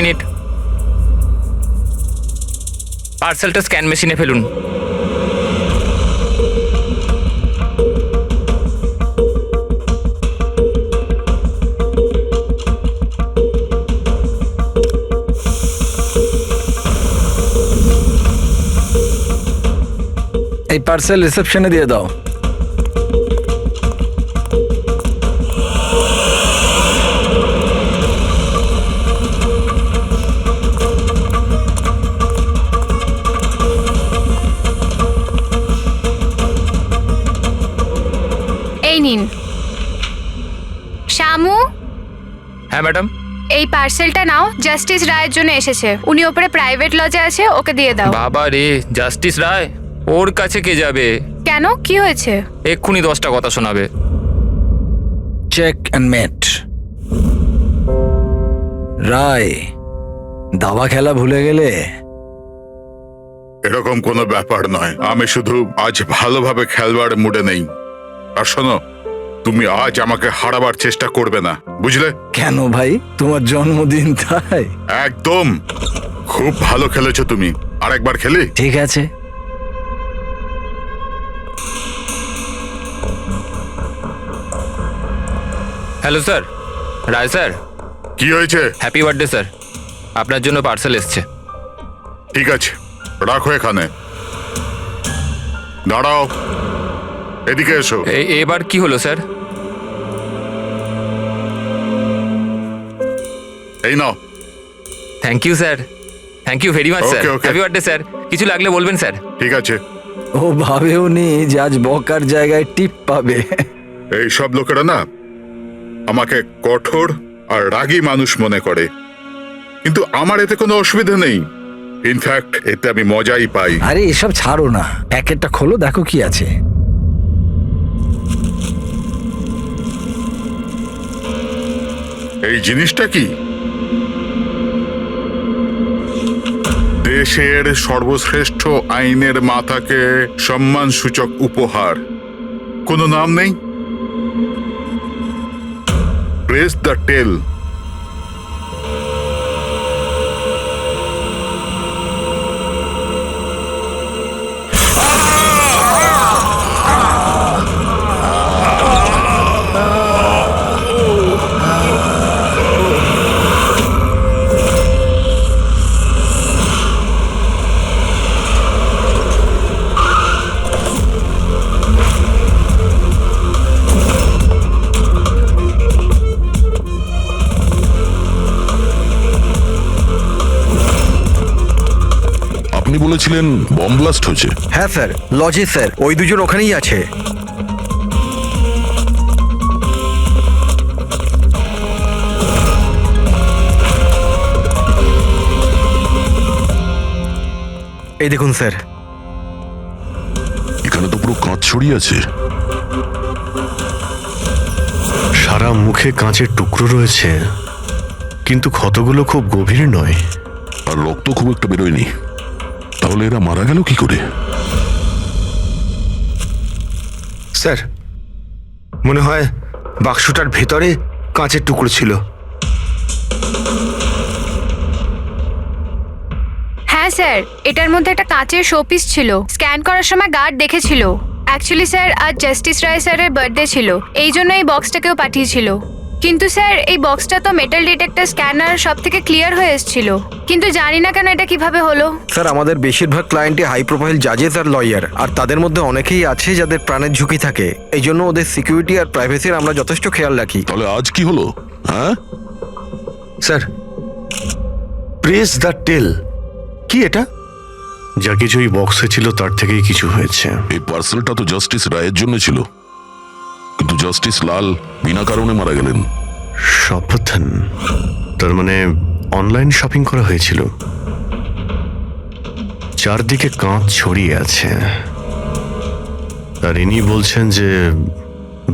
Minute, পার্সেলটা scan মেশিনে ফেলুন। এই পার্সেল রিসেপশনে দিয়ে দাও। এই নিন। শ্যামু, হ্যাঁ ম্যাডাম। এই পার্সেলটা নাও, জাস্টিস রায়ের জন্য এসেছে। উনি ওপরে প্রাইভেট লজে আছে, ওকে দিয়ে দাও। বাবা রে, জাস্টিস রায়? ওর কাছে কে যাবে? কেন, কি হয়েছে? এক্ষুনি 10টা কথা শোনাবে। চেক অ্যান্ড মেট। রায়, দাবা খেলা ভুলে গেলে? এরকম কোনো ব্যাপার নয়, আমি শুধু আজ ভালোভাবে খেলবার মুডে নেই। আর শোনো, তুমি আজ আমাকে হারাবার চেষ্টা করবে না, বুঝলে? কেন ভাই, তোমার জন্মদিন তাই? একদম। খুব ভালো খেলেছো তুমি, আরেকবার খেলি? ঠিক আছে। হ্যালো স্যার, রায় স্যার। কি হয়েছে? হ্যাপি বার্থডে স্যার, আপনার জন্য পার্সেল এসছে। ঠিক আছে, রাখো এখানে। দাঁড়াও, এদিকে এসো। এবার কি হলো স্যার? এই নাও। Thank you sir, thank you very much sir. Okay, okay. Happy birthday sir, কিছু লাগলে বলবেন স্যার। ঠিক আছে। ও ভাবেও নি যে আজ বকার জায়গায় টিপ পাবে। এই সব লোকেরা না আমাকে কঠোর আর রাগী মানুষ মনে করে, কিন্তু আমার এতে কোনো অসুবিধা নেই। ইনফ্যাক্ট এতে আমি মজাই পাই। আরে এসব ছাড়ো না, প্যাকেটটা খোলো, দেখো কি আছে। এই জিনিসটা কি? দেশের সর্বশ্রেষ্ঠ আইনের মাথাকে সম্মানসূচক উপহার। কোনো নাম নেই? প্রেস দ্য টেল। আপনি বলেছিলেন বম ব্লাস্ট হয়েছে? হ্যাঁ স্যার, লজে স্যার, ওই দুজন ওখানেই আছে। এই দেখুন স্যার। এখানে তো পুরো কাঁচ ছড়িয়ে আছে। সারা মুখে কাঁচের টুকরো রয়েছে, কিন্তু ক্ষতগুলো খুব গভীর নয়। আর রক্ত খুব একটা বেরোয়নি। তাহলে এরা মারা গেল কি করে? স্যার, মনে হয় বাক্সটার ভেতরে কাঁচের টুকরো ছিল। হ্যাঁ স্যার, এটার মধ্যে একটা কাঁচের শোপিস ছিল। স্ক্যান করার সময় গার্ড দেখেছিল। অ্যাকচুয়ালি স্যার, আজ জাস্টিস রায় স্যারের বার্থডে ছিল, এই জন্য এই বক্সটাকেও পাঠিয়েছিল। কিন্তু স্যার, এই বক্সটা তো মেটাল ডিটেক্টর স্ক্যানার সব থেকে ক্লিয়ার হয়ে এসেছিল, কিন্তু জানি না কেন এটা কিভাবে হলো। স্যার, আমাদের বেশিরভাগ ক্লায়েন্টই হাই প্রোফাইল জাজেস আর লয়ার, আর তাদের মধ্যে অনেকেই আছে যাদের প্রাণের ঝুঁকি থাকে। এই জন্য ওদের সিকিউরিটি আর প্রাইভেসির আমরা যথেষ্ট খেয়াল রাখি। তাহলে আজ কি হলো? হ্যাঁ স্যার, প্রেস দ্য টেল কি এটা? যা কিছু এই বক্সে ছিল তার থেকেই কিছু হয়েছে। এই পার্সেলটা তো জাস্টিস রায়ের জন্য ছিল, কিন্তু জাস্টিস লাল বিনা কারণে মারা গেলেন। সাবধান, তার মানে অনলাইন শপিং করা হয়েছিল। চারদিকে কাঁচ ছড়িয়ে আছে, আর ইনি বলছেন যে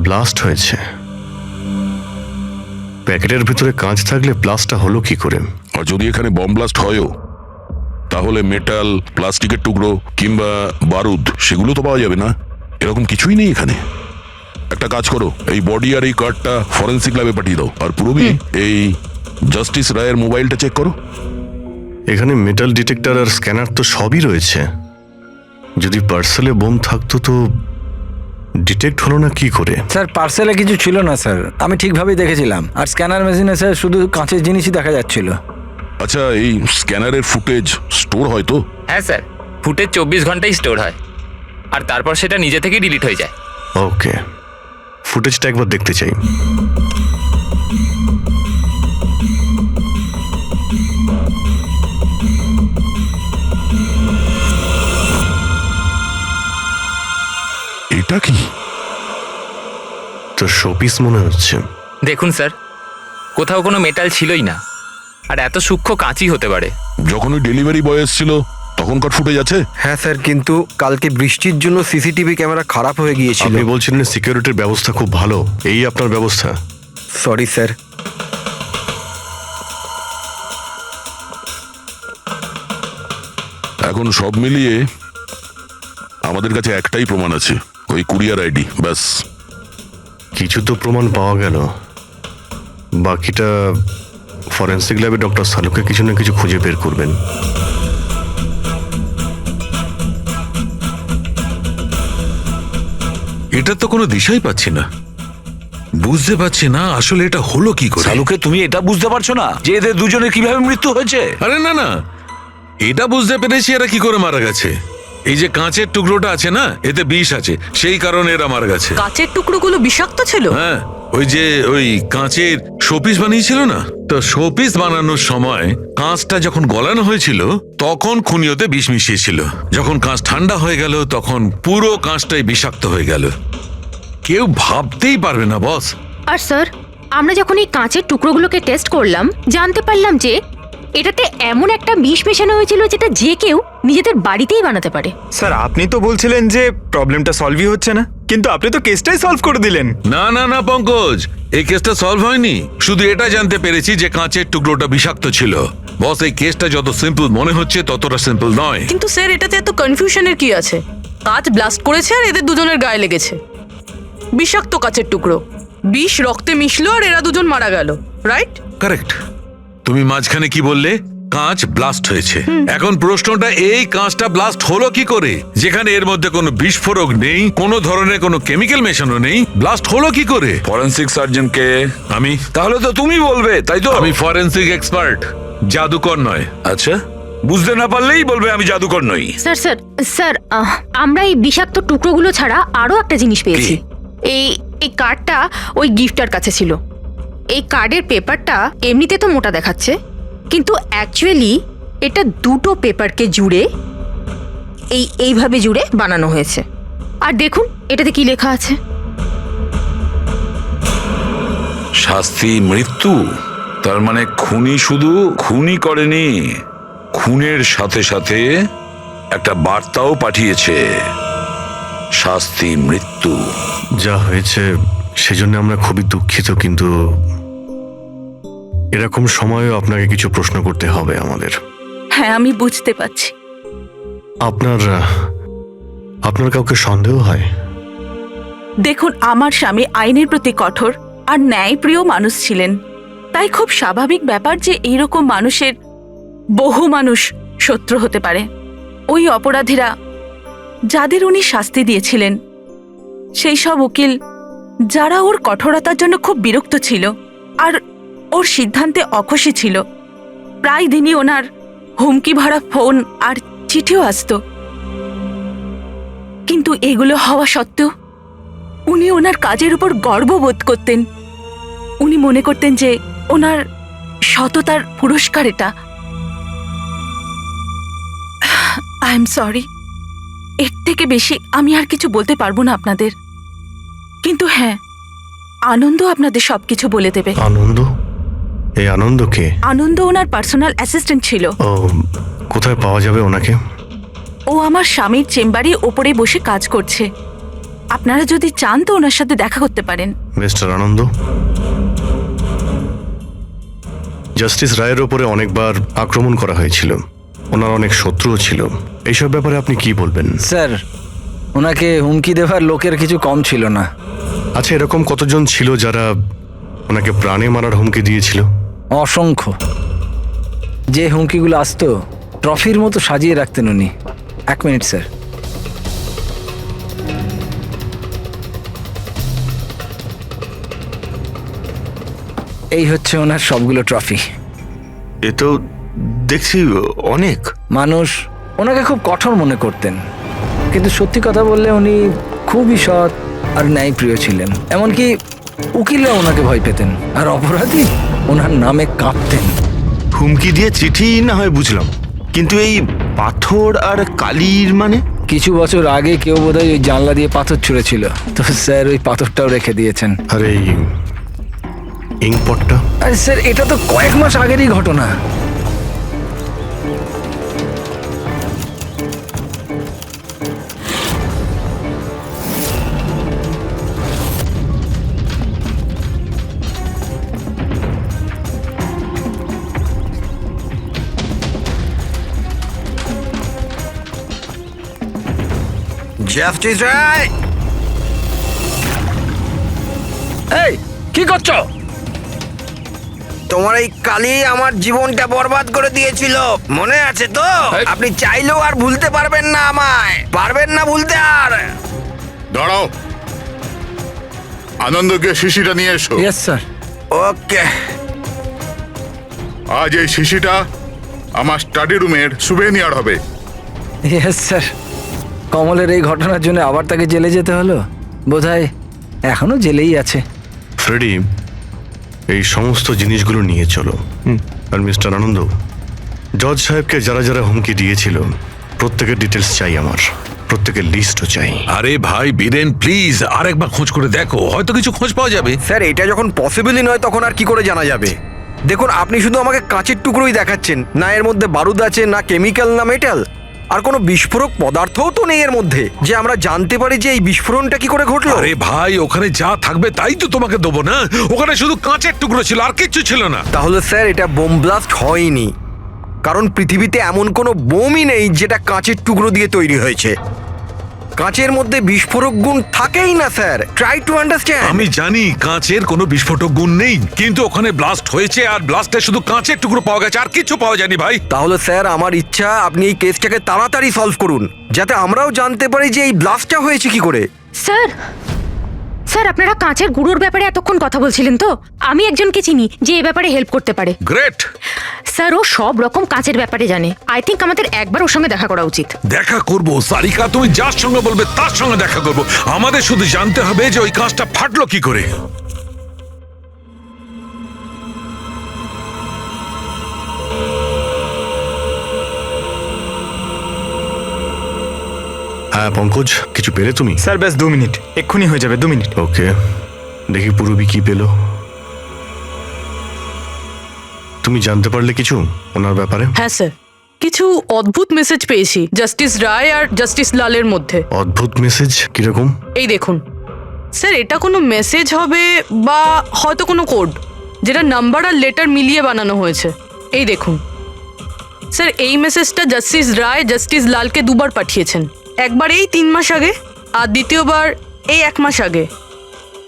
ব্লাস্ট হয়েছে। প্যাকেটের ভিতরে কাঁচ থাকলে ব্লাস্টটা হলো কি করে? আর যদি এখানে বম ব্লাস্ট হয়ও, তাহলে মেটাল, প্লাস্টিকের টুকরো কিংবা বারুদ সেগুলো তো পাওয়া যাবে না। এরকম কিছুই নেই এখানে। একটা কাজ করো, এই বডি আর এই কার্ডটা ফরেন্সিক ল্যাবে পাঠিয়ে দাও। আর পুরবি, এই জাস্টিস রায়ের মোবাইলটা চেক করো। এখানে মেটাল ডিটেক্টর আর স্ক্যানার তো সবই রয়েছে। যদি পার্সেলে বোম থাকতো তো ডিটেক্ট হলো না কি করে? স্যার পার্সেলে কিছু ছিল না স্যার, আমি ঠিকভাবেই দেখেছিলাম। আর স্ক্যানার মেশিনে স্যার শুধু কাঁচের জিনিসই দেখা যাচ্ছিল। আচ্ছা, এই স্ক্যানারের ফুটেজ স্টোর হয় তো? হ্যাঁ স্যার, ফুটেজ 24 ঘন্টাই স্টোর হয়, আর তারপর সেটা নিজে থেকেই ডিলিট হয়ে যায়। ওকে, ফুটেজটা একবার দেখতে চাই। এটা কি? তো শোপিস মনে হচ্ছে। দেখুন স্যার, কোথাও কোনো মেটাল ছিলই না, আর এত সূক্ষ্ম কাঁচই হতে পারে। যখন ওই ডেলিভারি বয় এসেছিল তখনকার ফুটেজ আছে? হ্যাঁ স্যার, কিন্তু কালকে বৃষ্টির জন্য সিসিটিভি ক্যামেরা খারাপ হয়ে গিয়েছিল। আপনি বলছিলেন সিকিউরিটির ব্যবস্থা খুব ভালো, এই আপনার ব্যবস্থা? Sorry sir. এখন সব মিলিয়ে আমাদের কাছে একটাই প্রমাণ আছে, ওই কুরিয়ার আইডি, ব্যাস। কিছু তো প্রমাণ পাওয়া গেল, বাকিটা ফরেন্সিক ল্যাবে ডক্টর সালুকে কিছু না কিছু খুঁজে বের করবেন। এটা তো কোনো দিশাই পাচ্ছি না, বুঝতে পারছি না আসলে এটা হলো কি করে। শালুকে তুমি এটা বুঝতে পারছো না যে এদের দুজনের কিভাবে মৃত্যু হয়েছে? আরে না না, এটা বুঝতে পেরেছি এরা কি করে মারা গেছে। এই যে কাঁচের টুকরোটা আছে না, এতে বিষ আছে, সেই কারণে এরা মারা গেছে। কাঁচের টুকরোগুলো বিষাক্ত ছিল? হ্যাঁ, ওই কাঁচের শোপিস বানিয়েছিল না, তো শোপিস বানানোর সময় কাঁচটা যখন গলানো হয়েছিল তখন খুনিওতে বিষ মিশিয়েছিল। যখন কাঁচ ঠান্ডা হয়ে গেল তখন পুরো কাঁচটাই বিষাক্ত হয়ে গেল। কেউ ভাবতেই পারবে না বস। আর স্যার, আমরা যখন এই কাঁচের টুকরোগুলোকে টেস্ট করলাম, জানতে পারলাম যে এটাতে এমন একটা বিষ মেশানো হয়েছিল যেটা যে কেউ নিজেদের বাড়িতেই বানাতে পারে। স্যার, আপনি তো বলছিলেন যে প্রবলেমটা সলভই হচ্ছে না, কিন্তু আপনি তো কেসটাই সলভ করে দিলেন। না না না পঙ্কজ, এই কেসটা সলভ হয়নি। শুধু এটা জানতে পেরেছি যে কাঁচের টুকরোটা বিষাক্ত ছিল। বস, এই কেসটা যত সিম্পল মনে হচ্ছে ততটা সিম্পল নয়। কিন্তু স্যার, এটাতে এত কনফিউশনের কি আছে? কাঁচ ব্লাস্ট করেছে আর এদের দুজনের গায়ে লেগেছে। বিষাক্ত কাঁচের টুকরো, বিষ রক্তে মিশলো আর এরা দুজন মারা গেল, রাইট? কারেক্ট। তুমি মাঝখানে কি বললে? কাঁচ ব্লাস্ট হয়েছে। এখন প্রশ্নটা, এই কাঁচটা ব্লাস্ট হলো কি করে? যেখানে এর মধ্যে কোনো বিস্ফোরক নেই, কোনো ধরনের কোনো কেমিক্যাল মেশানো নেই, ব্লাস্ট হলো কি করে? ফরেনসিক সার্জনকে? আমি? তাহলে তো তুমি বলবে, তাই তো? আমি ফরেনসিক এক্সপার্ট, জাদুকর নয়। আচ্ছা, বুঝতে না পারলেই বলবে আমি জাদুকর নই। স্যার স্যার স্যার, আমরা এই বিষাক্ত টুকরোগুলো ছাড়া আরো একটা জিনিস পেয়েছি। এই কার্ডটা ওই গিফটার কাছে ছিল। এই কার্ডের পেপারটা এমনিতে তো মোটা দেখাচ্ছে, কিন্তু অ্যাকচুয়ালি এটা দুটো পেপারকে জুড়ে এইভাবে জুড়ে বানানো হয়েছে। আর দেখুন এটাতে কি লেখা আছে। শাস্তি মৃত্যু। তার মানে খুনি শুধু খুনি করেনি, খুনের সাথে সাথে একটা বার্তাও পাঠিয়েছে, শাস্তি মৃত্যু। যা হয়েছে সেজন্য আমরা খুবই দুঃখিত, কিন্তু এরকম সময়েও আপনাকে কিছু প্রশ্ন করতে হবে আমাদের। হ্যাঁ, আমি বুঝতে পারছি। আপনার কাউকে সন্দেহ হয়? দেখুন, আমার স্বামী আইনের প্রতি কঠোর আর ন্যায়প্রিয় মানুষ ছিলেন, তাই খুব স্বাভাবিক ব্যাপার যে এইরকম মানুষের বহু মানুষ শত্রু হতে পারে। ওই অপরাধীরা যাদের উনি শাস্তি দিয়েছিলেন, সেই সব উকিল যারা ওর কঠোরতার জন্য খুব বিরক্ত ছিল আর ওর সিদ্ধান্তে অখুশি ছিল, প্রায় দিনই ওনার হুমকি ভরা ফোন আর চিঠিও আসতো। কিন্তু এগুলো হওয়া সত্ত্বেও উনি ওনার কাজের উপর গর্ববোধ করতেন। উনি মনে করতেন যে ওনার সততার পুরস্কার এটা। আই এম সরি, এর থেকে বেশি আমি আর কিছু বলতে পারবো না আপনাদের। কিন্তু হ্যাঁ, আনন্দ আপনাদের সবকিছু বলে দেবে। আনন্দ? এই আনন্দ কে? আনন্দ ওনার পার্সোনাল অ্যাসিস্ট্যান্ট ছিল। ও, কোথায় পাওয়া যাবে ওনাকে? ও আমার স্বামীর চেম্বারে ওপরে বসে কাজ করছে। আপনারা যদি চান তো ওনার সাথে দেখা করতে পারেন। মিস্টার আনন্দ, জাস্টিস রায়ের ওপরে অনেকবার আক্রমণ করা হয়েছিল, ওনার অনেক শত্রুও ছিল। এইসব ব্যাপারে আপনি কি বলবেন? স্যার, ওনাকে হুমকি দেওয়ার লোকের কিছু কম ছিল না। আচ্ছা, এরকম কতজন ছিল যারা ওনাকে প্রাণে মারার হুমকি দিয়েছিল? অসংখ্য। যে হুমকিগুলো আসতো ট্রফির মতো সাজিয়ে রাখতেন উনি। 1 মিনিট স্যার। এই হচ্ছে ওনার সবগুলো ট্রফি। এ তো দেখছি অনেক। মানুষ ওনাকে খুব কঠোর মনে করতেন, কিন্তু সত্যি কথা বললে উনি খুবই সৎ আর ন্যায়প্রিয় ছিলেন। এমনকি উকিলরা ওনাকে ভয় পেতেন, আর অপরাধী ওনার নামে কাঁপতেন। হুমকি দিয়ে চিঠি না হয় বুঝলাম, কিন্তু এই পাথর আর কালির মানে? কিছু বছর আগে কেউ বোধহয় ওই জানলা দিয়ে পাথর ছুঁড়েছিল, তো স্যার ওই পাথরটাও রেখে দিয়েছেন। আর এই ইঙ্কপটটা? আরে স্যার, এটা তো কয়েক মাস আগেরই ঘটনা। জাস্টিস রায়, এই কি করছো? তোমার এই কালি আমার জীবনটা বরবাদ করে দিয়েছিল, মনে আছে তো? আপনি চাইলেও আর ভুলতে পারবেন না, আমায় পারবেন না ভুলতে আর। দাঁড়াও, আনন্দকে শিশিটা নিয়ে এসো। Yes sir. ওকে। আজ এই শিশিটা আমার স্টাডি রুমের সুভেনিয়ার হবে। Yes sir. কমলের এই ঘটনার জন্য আবার তাকে জেলে যেতে হলো, বোধহয় এখনো জেলেই আছে। ফ্রেডি, এই সমস্ত জিনিসগুলো নিয়ে চলো। আর মিস্টার আনন্দ, জজ সাহেবকে যারা যারা হুমকি দিয়েছিল প্রত্যেকের ডিটেলস চাই আমার, প্রত্যেকের লিস্টও চাই। আরে ভাই বীরেন, প্লিজ আরেকবার খোঁজ করে দেখো, হয়তো কিছু খোঁজ পাওয়া যাবে। স্যার, এটা যখন পসিবলই নয় তখন আর কি করে জানা যাবে? দেখুন, আপনি শুধু আমাকে কাঁচের টুকরোই দেখাচ্ছেন, না এর মধ্যে বারুদ আছে, না কেমিক্যাল, না মেটাল, আর কোনো বিস্ফোরক পদার্থও তো নেই এর মধ্যে, যে আমরা জানতে পারি যে এই বিস্ফোরণটা কি করে ঘটলো। আরে ভাই, ওখানে যা থাকবে তাই তো তোমাকে দেবো না? ওখানে শুধু কাঁচের টুকরো ছিল, আর কিচ্ছু ছিল না। তাহলে স্যার এটা বোম ব্লাস্ট হয়নি, কারণ পৃথিবীতে এমন কোনো বোমই নেই যেটা কাঁচের টুকরো দিয়ে তৈরি হয়েছে। কাঁচের মধ্যে বিস্ফোরক গুণ থাকেই না স্যার, ট্রাই টু আন্ডারস্ট্যান্ড। আমি জানি কাঁচের কোনো বিস্ফোটক গুণ নেই, কিন্তু ওখানে ব্লাস্ট হয়েছে, আর ব্লাস্টে শুধু কাঁচের টুকরো পাওয়া গেছে, আর কিছু পাওয়া যায়নি ভাই। তাহলে স্যার আমার ইচ্ছা আপনি এই কেসটাকে তাড়াতাড়ি সলভ করুন, যাতে আমরাও জানতে পারি যে এই ব্লাস্টটা হয়েছে কি করে। স্যার, স্যার আপনারা কাঁচের গুঁড়োর ব্যাপারে এতক্ষণ কথা বলছিলেন তো? আমি একজনকে চিনি যে এ ব্যাপারে হেল্প করতে পারে। গ্রেট। স্যার, ও সব রকম কাঁচের ব্যাপারে জানে। আই থিঙ্ক আমাদের একবার ওর সঙ্গে দেখা করা উচিত। দেখা করব সারিকা, তুমি যার সঙ্গে বলবে তার সঙ্গে দেখা করব। আমাদের শুধু জানতে হবে যে ওই কাঁচটা ফাটলো কি করে। হ্যাঁ পঙ্কজ, কিছু পেলে তুমি? স্যার ব্যাস 2 মিনিট, এক্ষুনি হয়ে যাবে, 2 মিনিট। ওকে, দেখি পূরবী কি পেলো। তুমি জানতে পারলে কিছু ওনার ব্যাপারে? হ্যাঁ স্যার, কিছু অদ্ভুত মেসেজ পেয়েছি জাস্টিস রায় আর জাস্টিস লালের মধ্যে। অদ্ভুত মেসেজ? কিরকম? এই দেখুন স্যার, এটা কোনো মেসেজ হবে বা হয়তো কোনো কোড, যেটা নাম্বার আর লেটার মিলিয়ে বানানো হয়েছে। এই দেখুন স্যার, এই মেসেজটা জাস্টিস রায় জাস্টিস লালকে 2 বার পাঠিয়েছেন। একবার এই 3 মাস আগে, আর দ্বিতীয়বার এই 1 মাস আগে।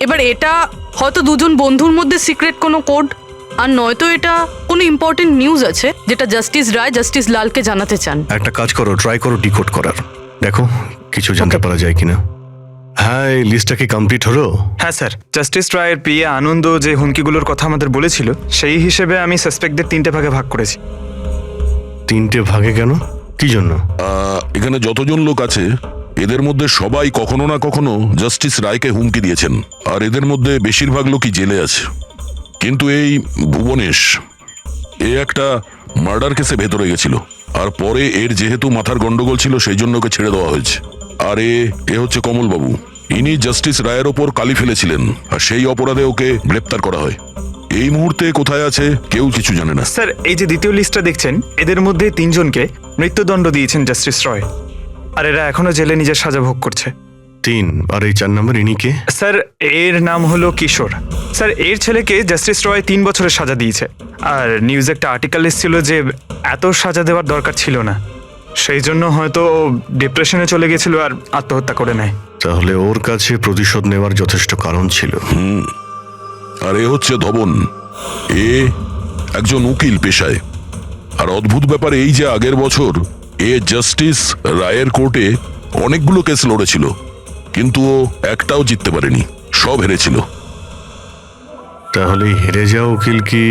এবার এটা হয়তো দুজন বন্ধুর মধ্যে সিক্রেট কোনো কোড, আর নয়তো এটা কোনো ইম্পর্টেন্ট নিউজ আছে যেটা জাস্টিস রায় জাস্টিস লালকে জানাতে চান। একটা কাজ করো, ট্রাই করো ডিকোড করার, দেখো কিছু জানতে পারা যায় কিনা। হ্যাঁ, এই লিস্টটা কি কমপ্লিট হলো? হ্যাঁ স্যার, জাস্টিস রায়ের পিএ আনন্দ যে হুমকিগুলোর কথা আমাদের বলেছিল, সেই হিসেবে আমি সাসপেক্টদের 3টে ভাগে ভাগ করেছি। 3টে ভাগে কেন? কি জন্য? এখানে যতজন লোক আছে এদের মধ্যে সবাই কখনো না কখনো জাস্টিস রায়কে হুমকি দিয়েছেন, আর এদের মধ্যে বেশিরভাগ লোকই জেলে আছে। কিন্তু এই ভুবনেশ, এ একটা মার্ডার কেসে ভেতরে গেছিল, আর পরে এর যেহেতু মাথার গন্ডগোল ছিল সেই জন্য ওকে ছেড়ে দেওয়া হয়েছে। আর এ হচ্ছে কমলবাবু, ইনি জাস্টিস রায়ের ওপর কালি ফেলেছিলেন, আর সেই অপরাধে ওকে গ্রেপ্তার করা হয়। এই মুহূর্তে কোথায় আছে কেউ কিছু জানে না। স্যার, এই যে দ্বিতীয় লিস্টটা দেখছেন, এদের মধ্যে 3 জনকে মৃত্যুদণ্ড দিয়েছেন জাস্টিস রয়, আর এরা এখনো জেলে নিজের সাজা ভোগ করছে। 3, আর এই 4 নম্বর ইনি কে? স্যার, এর নাম হলো কিশোর। স্যার, এর ছেলেকে জাস্টিস রয় 3 বছরের সাজা দিয়েছে, আর নিউজে একটা আর্টিকেল এসেছিল যে এত সাজা দেওয়ার দরকার ছিল না, সেই জন্য হয়তো ডিপ্রেশনে চলে গেছিল আর আত্মহত্যা করে নেয়। তাহলে ওর কাছে প্রতিশোধ নেওয়ার যথেষ্ট কারণ ছিল। আর এ হচ্ছে ধবন, এ একজন উকিল পেশায়। আর অদ্ভুত ব্যাপার এই যে আগের বছর এ জাস্টিস রায়ের কোর্টে অনেকগুলো কেস লড়েছিল, কিন্তু ও একটাও জিততে পারেনি, সব হেরেছিল। তাহলে হেরে যাওয়া উকিল কি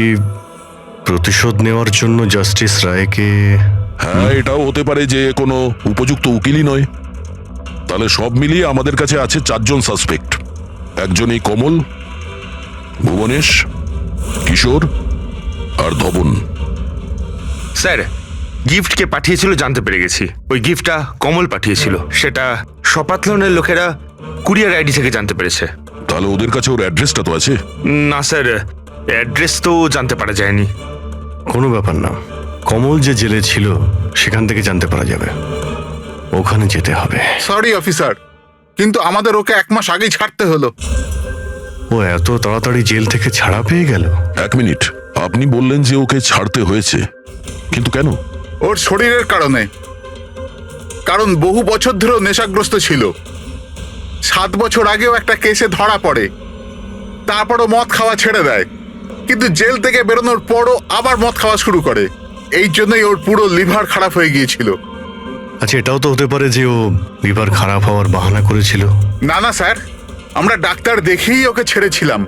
প্রতিশোধ নেওয়ার জন্য জাস্টিস রায়কে? হ্যাঁ, এটাও হতে পারে যে কোনো উপযুক্ত উকিলই নয়। তাহলে সব মিলিয়ে আমাদের কাছে আছে 4 জন সাসপেক্ট। একজনই কমল, ভুবনেশ, কিশোর আর ধবন। স্যার, গিফটকে পাঠিয়েছিল জানতে পেরে গেছি। ওই গিফটটা কমল পাঠিয়েছিল, সেটা শপাথলনের লোকেরা কুরিয়ার আইডি থেকে জানতে পেরেছে। তাহলে ওদের কাছে ওর অ্যাড্রেসটা তো আছে? না স্যার, অ্যাড্রেস তো জানতে পারা যায়নি। কোনো ব্যাপার না, কমল যে জেলে ছিল সেখান থেকে জানতে পারা যাবে। ওখানে যেতে হবে। সরি অফিসার, কিন্তু আমাদের ওকে 1 মাস আগেই ছাড়তে হলো। ও এত তাড়াতাড়ি জেল থেকে ছাড়া পেয়ে গেল? 1 মিনিট, আপনি বললেন যে ওকে ছাড়তে হয়েছে, কিন্তু কেন? ওর শরীরের কারণে। কারণ বহু বছর ধরেও নেশাগ্রস্ত ছিল। 7 বছর আগেও একটা কেসে ধরা পড়ে, তারপরও মদ খাওয়া ছেড়ে দেয়, কিন্তু জেল থেকে বেরোনোর পরও আবার মদ খাওয়া শুরু করে। এই জন্যই ওর পুরো লিভার খারাপ হয়ে গিয়েছিল। আচ্ছা, এটাও তো হতে পারে যে ও লিভার খারাপ হওয়ার বাহানা করেছিল। না না স্যার, আমরা ডাক্তার দেখেই ওকে ছেড়েছিলাম।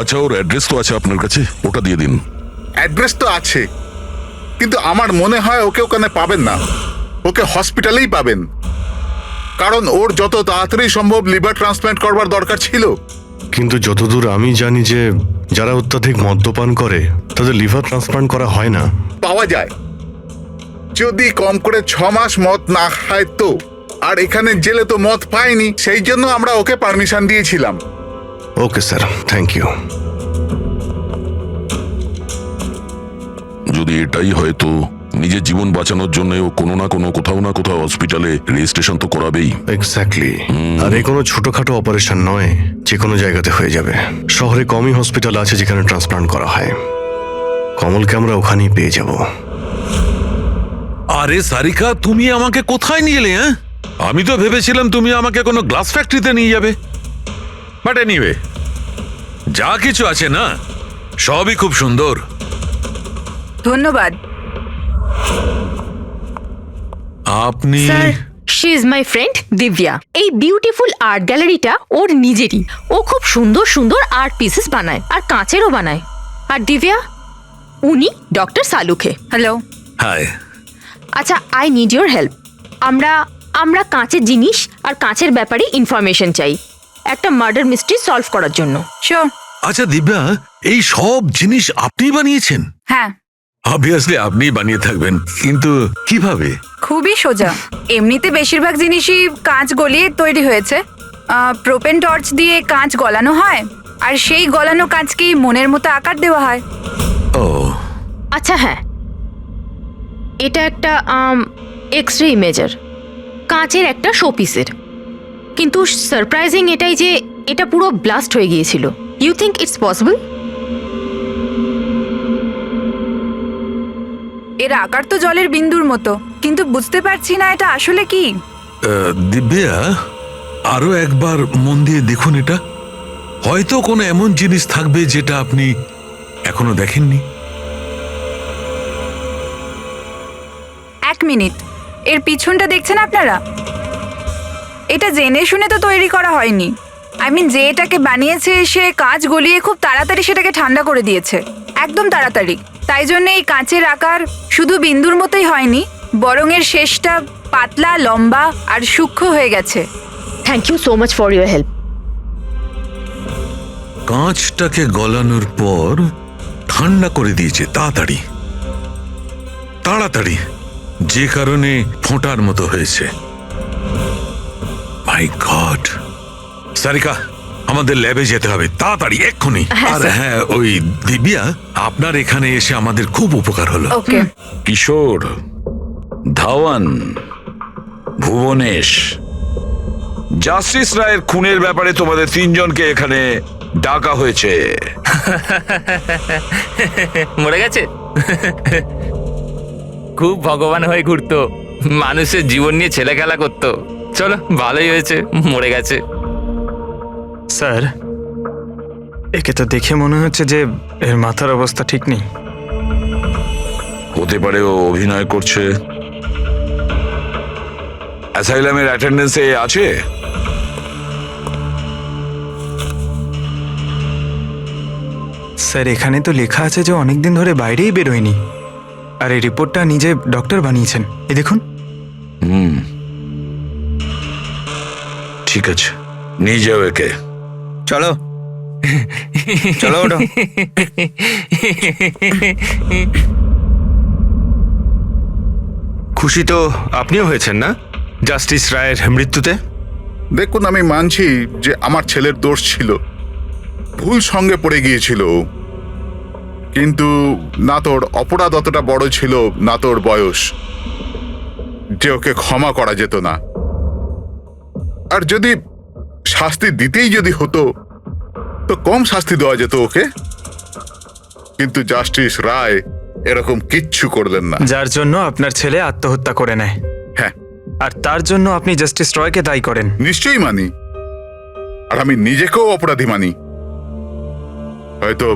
আচ্ছা, ওর অ্যাড্রেস তো আছে আপনার কাছে, ওটা দিয়ে দিন। অ্যাড্রেস তো আছে, কিন্তু আমার মনে হয় ওকে ওখানে পাবেন না, ওকে হসপিটালেই পাবেন। কারণ ওর যত তাড়াতাড়ি সম্ভব লিভার ট্রান্সপ্ল্যান্ট করবার দরকার ছিল। কিন্তু যতদূর আমি জানি যে যারা অত্যাধিক মদ্যপান করে তাদের লিভার ট্রান্সপ্লান্ট করা হয় না। পাওয়া যায়, যদি কম করে 6 মাস মদ না খায় তো। আর এখানে জেলে তো মদ পায়নি, সেই জন্য আমরা ওকে পারমিশন দিয়েছিলাম। Okay sir, thank you. যদি এটাই হয় তো নিজের জীবন বাঁচানোর জন্য ও কোনো না কোনো কোথাও না কোথাও হসপিটালে রেজিস্ট্রেশন তো করাবেই। এক্স্যাক্টলি। আর এই কোনো ছোটখাটো অপারেশন নয়, যে কোনো জায়গাতে হয়ে যাবে। শহরে কমই হসপিটাল আছে যেখানে ট্রান্সপ্লান্ট করা হয়। কমলকে আমরা ওখানেই পেয়ে যাব। আরে সারিকা, তুমি আমাকে কোথায় নিয়ে এলে? হ্যাঁ, আমি তো ভেবেছিলাম তুমি আমাকে কোনো গ্লাস ফ্যাক্টরিতে নিয়ে যাবে। বাট এনিওয়ে, যা কিছু আছে না সবই খুব সুন্দর। ধন্যবাদ। আপনি? Sir, she is my friend Divya. এই বিউটিফুল আর্ট গ্যালারিটা ওর নিজেরই। ও খুব সুন্দর সুন্দর আর্ট পিসেস বানায়, আর কাঁচেরও বানায়। আর দিব্যা, উনি ডক্টর সালুখে। হ্যালো। হাই। আচ্ছা, আই নিড ইয়োর হেল্প। আমরা কাঁচের জিনিস আর কাঁচের ব্যাপারে ইনফরমেশন চাই একটা মার্ডার মিস্ট্রি সলভ করার জন্য। শিওর। আচ্ছা দিব্যা, এই সব জিনিস আপনি বানিয়েছেন? হ্যাঁ। অবভিয়াসলি আপনি বানিয়ে থাকবেন, কিন্তু কিভাবে? খুবই সোজা। এমনিতে বেশিরভাগ জিনিসই কাঁচ গলিয়ে তৈরি হয়েছে। প্রোপেন টর্চ দিয়ে কাঁচ গলানো হয়, আর সেই গলানো কাঁচকেই মনের মতো আকার দেওয়া হয়। ও আচ্ছা, হ্যাঁ, এটা একটা এক্স রে ইমেজার, কাঁচের একটা শোপিসের। কিন্তু সারপ্রাইজিং এটাই যে এটা পুরো ব্লাস্ট হয়ে গিয়েছিল। You think it's possible? এর আকার তো জলের বিন্দুর মতো, কিন্তু বুঝতে পারছি না এটা আসলে কি। দিব্যা, আরো একবার মন দিয়ে দেখুন এটা। হয়তো কোনো এমন জিনিস থাকবে যেটা আপনি এখনো দেখেননি। 1 মিনিট, এর পিছনটা দেখছেন আপনারা? এটা জেনে শুনে তো তৈরি করা হয়নি। যে এটাকে বানিয়েছে সে কাঁচ গলিয়ে খুব তাড়াতাড়ি সেটাকে ঠান্ডা করে দিয়েছে, একদম তাড়াতাড়ি। তাই জন্য এই কাঁচের আকার শুধু বিন্দুর মতোই হয়নি, বরং এর শেষটা পাতলা, লম্বা আর সূক্ষ্ম হয়ে গেছে। Thank you so much for your help. কাঁচটাকে গলানোর পর ঠান্ডা করে দিয়েছে তাড়াতাড়ি তাড়াতাড়ি, যে কারণে ফোঁটার মতো হয়েছে। মাই গড! সারিকা, আমাদের ল্যাবে যেতে হবে তাড়াতাড়ি, এক্ষুনি। আর হ্যাঁ, ওই দিব্যা, আপনার এখানে এসে আমাদের খুব উপকার হলো। ওকে। কিশোর, ধাওয়ান, ভুবনেশ, জাস্টিস রায়ের খুনের ব্যাপারে তোমাদের 3 জনকে এখানে ডাকা হয়েছে। মরে গেছে? খুব ভগবান হয়ে ঘুরতো, মানুষের জীবন নিয়ে ছেলে খেলা করতো। চলো, ভালোই হয়েছে মরে গেছে। স্যার, একে তো দেখে মনে হচ্ছে যে এর মাথার অবস্থা ঠিক নেই। হতে পারে ও অভিনয় করছে। অ্যাসাইলামের অ্যাটেন্ডেন্সে আছে? স্যার এখানে তো লেখা আছে যে অনেকদিন ধরে বাইরেই বেরোয়নি, আর এই রিপোর্টটা নিজে ডক্টর বানিয়েছেন। এই দেখুন। ঠিক আছে, নিয়ে যাও একে। চলো চলো ওঠো। খুশি তো আপনিও হয়েছেন না জাস্টিস রায়ের মৃত্যুতে? দেখুন, আমি মানছি যে আমার ছেলের দোষ ছিল, ভুল সঙ্গে পড়ে গিয়েছিল ও। কিন্তু না তোর অপরাধ অতটা বড় ছিল, না তোর বয়স, যে ওকে ক্ষমা করা যেত না। আর যদি শাস্তি দিতেই যদি হতো তো কম শাস্তি দেওয়া যেত ওকে। কিন্তু জাস্টিস রায় এরকম কিচ্ছু করলেন না। যার জন্য আপনার ছেলে আত্মহত্যা করে নেয়, হ্যাঁ, আর তার জন্য আপনি জাস্টিস রয়কে দায়ী করেন। নিশ্চয়ই মানি, আর আমি নিজেকেও অপরাধী মানি। হয়তো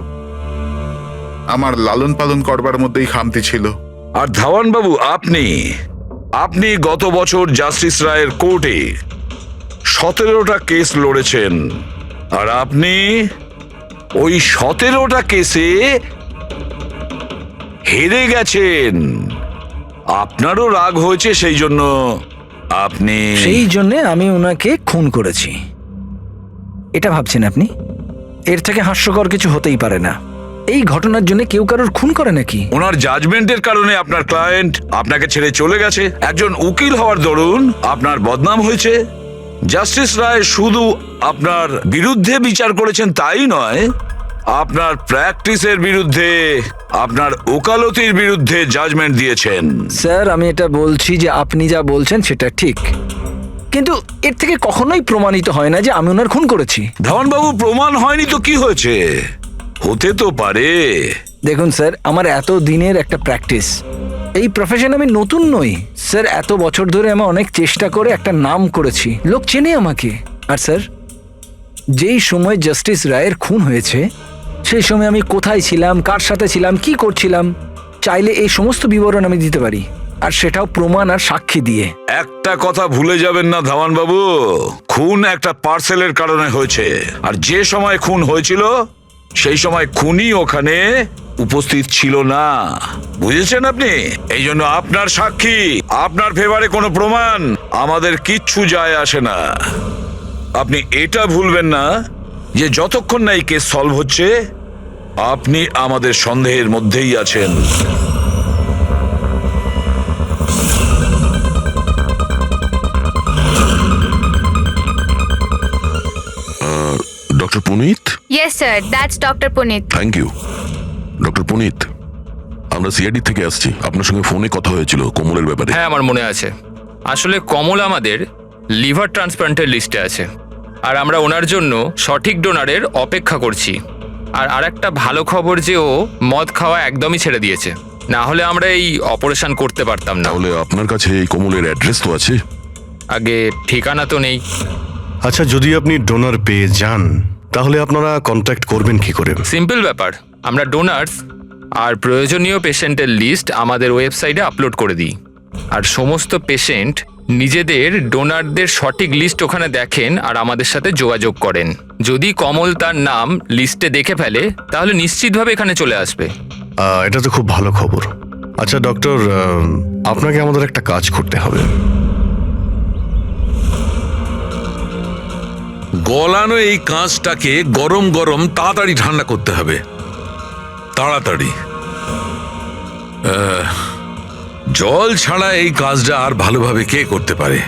আমার লালন পালন করবার মধ্যেই খামতি ছিল। আর ধাওয়ান বাবু, আপনি গত বছর জাস্টিস রায়ের কোর্টে 17টা কেস লড়েছেন, আর আপনি ওই 17টা কেসে হেরে গেছেন। আপনারও রাগ হয়েছে, সেই জন্য সেই জন্য আমি ওনাকে খুন করেছি, এটা ভাবছেন আপনি? এর থেকে হাস্যকর কিছু হতেই পারে না। এই ঘটনার জন্য কেউ কারোর খুন করে নাকি? ওনার জাজমেন্টের কারণে আপনার ক্লায়েন্ট আপনাকে ছেড়ে চলে গেছে। একজন উকিল হওয়ার দরুন আপনার বদনাম হয়েছে। জাস্টিস রায় শুধু আপনার বিরুদ্ধে বিচার করেছেন তাই নয়, আপনার প্র্যাকটিসের বিরুদ্ধে, আপনার ওকালতির বিরুদ্ধে জাজমেন্ট দিয়েছেন। স্যার, আমি এটা বলছি যে আপনি যা বলছেন সেটা ঠিক, কিন্তু এর থেকে কখনোই প্রমাণিত হয় না যে আমি ওনার খুন করেছি। ধাওয়ানবাবু, প্রমাণ হয়নি তো কি হয়েছে? হতে তো পারে। দেখুন স্যার, আমার এত দিনের একটা প্র্যাকটিস, এই প্রফেশন আমি নতুন নই স্যার। এত বছর ধরে আমি অনেক চেষ্টা করে একটা নাম করেছি, লোক চেনে আমাকে। আর স্যার, যেই সময় জাস্টিস রায়ের খুন হয়েছে সেই সময় আমি কোথায় ছিলাম, কার সাথে ছিলাম, কি করছিলাম, চাইলে এই সমস্ত বিবরণ আমি দিতে পারি, আর সেটাও প্রমাণ আর সাক্ষী দিয়ে। একটা কথা ভুলে যাবেন না ধাওয়ানবাবু, খুন একটা পার্সেলের কারণে হয়েছে, আর যে সময় খুন হয়েছিল সেই সময় খুনি ওখানে উপস্থিত ছিল না। বুঝেছেন আপনি? এই জন্য আপনার সাক্ষী, আপনার ফেভারে কোনো প্রমাণ আমাদের কিচ্ছু যায় আসে না। আপনি এটা ভুলবেন না যে যতক্ষণ না এই কেস সলভ হচ্ছে আপনি আমাদের সন্দেহের মধ্যেই আছেন। Doctor Punit? Yes sir, that's doctor Punit. Thank you. Doctor Punit, আমরা সিআইডি থেকে আসছি, আপনার সঙ্গে ফোনে কথা হয়েছিল কোমলের ব্যাপারে। হ্যাঁ, আমার মনে আছে। আসলে কমল আমাদের লিভার ট্রান্সপ্লান্টের লিস্টে আছে, আর আমরা ওনার জন্য সঠিক ডোনারের অপেক্ষা করছি। আর আরেকটা ভালো খবর যে ও মদ খাওয়া একদমই ছেড়ে দিয়েছে, না হলে আমরা এই অপারেশন করতে পারতাম না। তাহলে আপনার কাছে এই কোমলের অ্যাড্রেস তো আছে? আগে ঠিকানা তো নেই। আচ্ছা, যদি আপনি ডোনার পেয়ে যান তাহলে আপনারা কন্ট্যাক্ট করবেন কি করে? সিম্পল ব্যাপার, আমরা ডোনার্স আর প্রয়োজনীয় পেশেন্টের লিস্ট আমাদের ওয়েবসাইটে আপলোড করে দিই, আর সমস্ত পেশেন্ট নিজেদের ডোনারদের সঠিক লিস্ট ওখানে দেখেন আর আমাদের সাথে যোগাযোগ করেন। যদি কমল তার নাম লিস্টে দেখে ফেলে তাহলে নিশ্চিতভাবে এখানে চলে আসবে। এটা তো খুব ভালো খবর। আচ্ছা ডক্টর, আপনাকে আমাদের একটা কাজ করতে হবে। গলানো এই কাঁচটাকে গরম গরম তাড়াতাড়ি ঠান্ডা করতে হবে, তাড়াতাড়ি। জল ছাড়া এই কাজটা আর ভালোভাবে কে করতে পারে?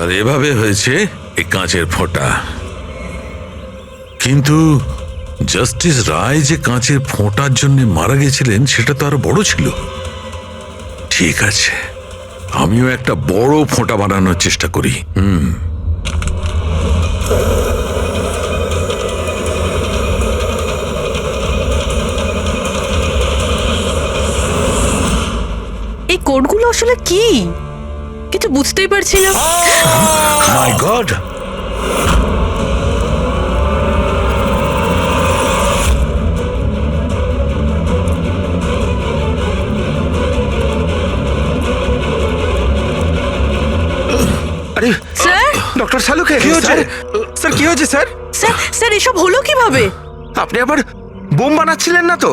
আর এভাবে হয়েছে এই কাঁচের ফোঁটা। কিন্তু জাস্টিস রায় যে কাঁচের ফোঁটার জন্য মারা গেছিলেন সেটা তো আরো বড় ছিল। ঠিক আছে, আমিও একটা বড় ফোঁটা বানানোর চেষ্টা করি। এই কোডগুলো আসলে কি কিছু বুঝতেই পারছি না। মাই গড, আরে স্যার ডক্টর শালুকে কি হয়েছে স্যার? কি হয়েছে স্যার? স্যার স্যার এসব হলো কিভাবে? আপনি আবার বোম বানাচ্ছিলেন না তো?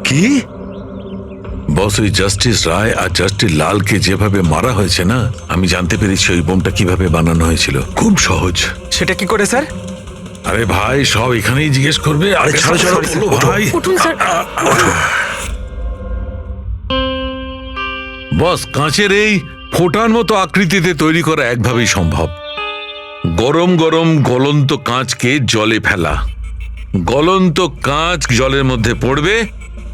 কি বস, ওই জাস্টিস রায় আর জাস্টিস লালকে যেভাবে মারা হয়েছে না, আমি জানতে পেরেছি ওই বোমটা কিভাবে বানানো হয়েছিল। খুব সহজ। সেটা কি করে স্যার? আরে ভাই, সব এখানেই জিজ্ঞেস করবে। আরে ছাড়ো ছাড়ো, বলো ভাই। উঠুন স্যার। বস, কাঁচের এই ফোঁটার মতো আকৃতিতে তৈরি করা একভাবেই সম্ভব। গরম গরম গলন্ত কাঁচকে জলে ফেলা, গলন্ত কাঁচ জলের মধ্যে পড়বে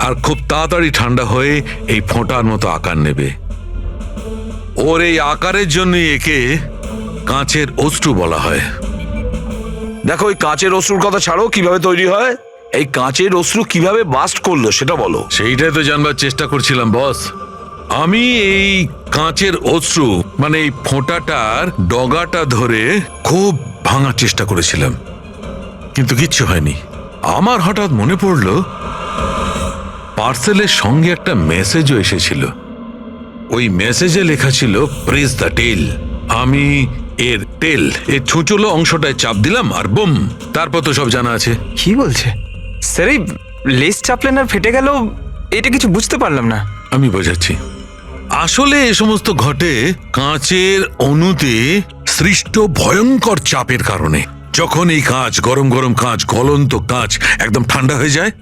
আর খুব তাড়াতাড়ি ঠান্ডা হয়ে এই ফোঁটার মতো আকার নেবে। ওর এই আকারের জন্যই একে কাঁচের অশ্রু বলা হয়। দেখো ওই কাঁচের অশ্রুর কথা ছাড়ো, কিভাবে তৈরি হয়? এই কাঁচের অশ্রু কিভাবে বাস্ট করলো সেটা বলো। সেইটাই তো জানবার চেষ্টা করছিলাম বস। আমি এই কাঁচের অশ্রু মানে এই ফোঁটাটার ডগাটা ধরে খুব ভাঙার চেষ্টা করেছিলাম, কিন্তু কিচ্ছু হয়নি। আমার হঠাৎ মনে পড়লো পার্সেলের সঙ্গে একটা মেসেজও এসেছিল। ওই মেসেজে লেখা ছিল প্রেস দ্য টেল। আমি এর টেল, এর ছুঁচলো অংশটায় চাপ দিলাম আর বুম, তারপর তো সব জানা আছে। কি বলছে স্যার? এই লেস চাপলেন আর ফেটে গেল, এটা কিছু বুঝতে পারলাম না। আমি বোঝাচ্ছি। আসলে এ সমস্ত ঘটে কাঁচের অণুতে সৃষ্ট ভয়ঙ্কর চাপের কারণে। যখন এই কাঁচ, গরম গরম কাঁচ, গলন্ত কাঁচ একদম ঠান্ডা হয়ে যায়,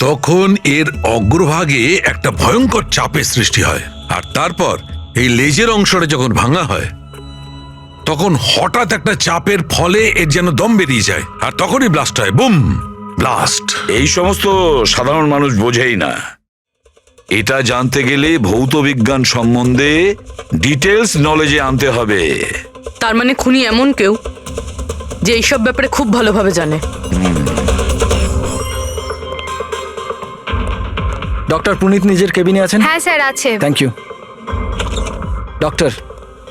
তখন এর অগ্রভাগে একটা ভয়ঙ্কর চাপের সৃষ্টি হয়। আর তারপর এই লেজের অংশটা যখন ভাঙা হয়, তখন হঠাৎ একটা চাপের ফলে এর যেন দম বেরিয়ে যায়, আর তখনই ব্লাস্ট হয়। Broom, blast. এই সমস্ত সাধারণ মানুষ বোঝেই না। এটা জানতে গেলে ভৌত বিজ্ঞান সম্বন্ধে ডিটেলস নলেজে আনতে হবে। তার মানে খুনি এমন কেউ যে এইসব ব্যাপারে খুব ভালোভাবে জানে। ডক্টর পুনিত নিজের কেবিনে আছেন? হ্যাঁ স্যার আছে। Thank you. ডক্টর,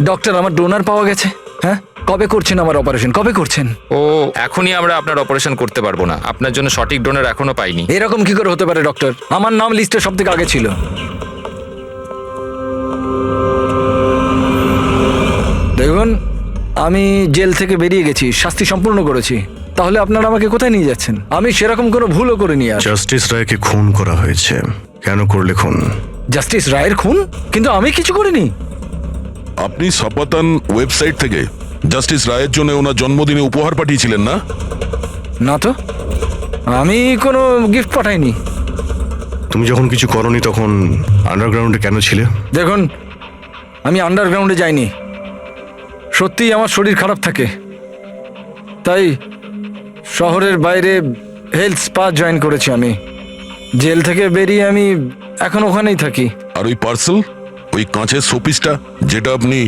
ডক্টর আমার ডোনার পাওয়া গেছে। হ্যাঁ, কবে করছেন আমার অপারেশন? কবে করছেন? ও এখনই আমরা আপনার অপারেশন করতে পারবো না, আপনার জন্য সঠিক ডোনার এখনো পাইনি। এরকম কি করে হতে পারে ডক্টর? আমার নাম লিস্টে সব থেকে আগে ছিল। দেখুন, আমি জেল থেকে বেরিয়ে গেছি, শাস্তি সম্পূর্ণ করেছি। তাহলে আপনারা আমাকে কোথায় নিয়ে যাচ্ছেন? আমি সেরকম কোনো ভুলও করিনি। আর জাস্টিস রায়কে খুন করা হয়েছে। কেন করলে খুন? জাস্টিস রায়ের খুন? কিন্তু আমি কিছু করিনি। আপনি সপাতান ওয়েবসাইট থেকে জাস্টিস রায়ের জন্য ওনার জন্মদিনে উপহার পাঠিয়েছিলেন না? না তো, আমি কোনো গিফট পাঠাইনি। তুমি যখন কিছু করনি তখন আন্ডারগ্রাউন্ডে কেন ছিলে? দেখুন, আমি আন্ডারগ্রাউন্ডে যাইনি। সত্যিই আমার শরীর খারাপ থাকে, তাই শহরের বাইরে হেলথ স্পা জয়েন করেছি আমি। জেল থেকে বেরিয়ে আমি এখন ওখানেই থাকি। আর ওই পার্সেল, ওই কাঁচের শোপিসটা যেটা আপনি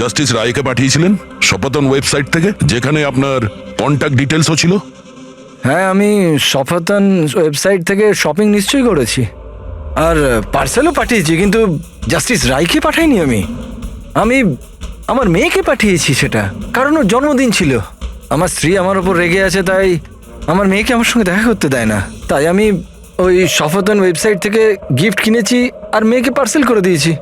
জাস্টিস রায়কে পাঠিয়েছিলেন সপাতন ওয়েবসাইট থেকে, যেখানে আপনার কন্ট্যাক্ট ডিটেলসও ছিল? হ্যাঁ, আমি সফাতন ওয়েবসাইট থেকে শপিং নিশ্চয়ই করেছি, আর পার্সেলও পাঠিয়েছি, কিন্তু জাস্টিস রায়কে পাঠাইনি। আমি আমার মেয়েকে পাঠিয়েছি সেটা, কারণ ওর জন্মদিন ছিল। আমার স্ত্রী আমার ওপর রেগে আছে, তাই আমার মেয়েকে আমার সঙ্গে দেখা করতে দেয় না। তাই আমি ওই সফাতন ওয়েবসাইট থেকে গিফট কিনেছি আর মেয়েকে পার্সেল করে দিয়েছি।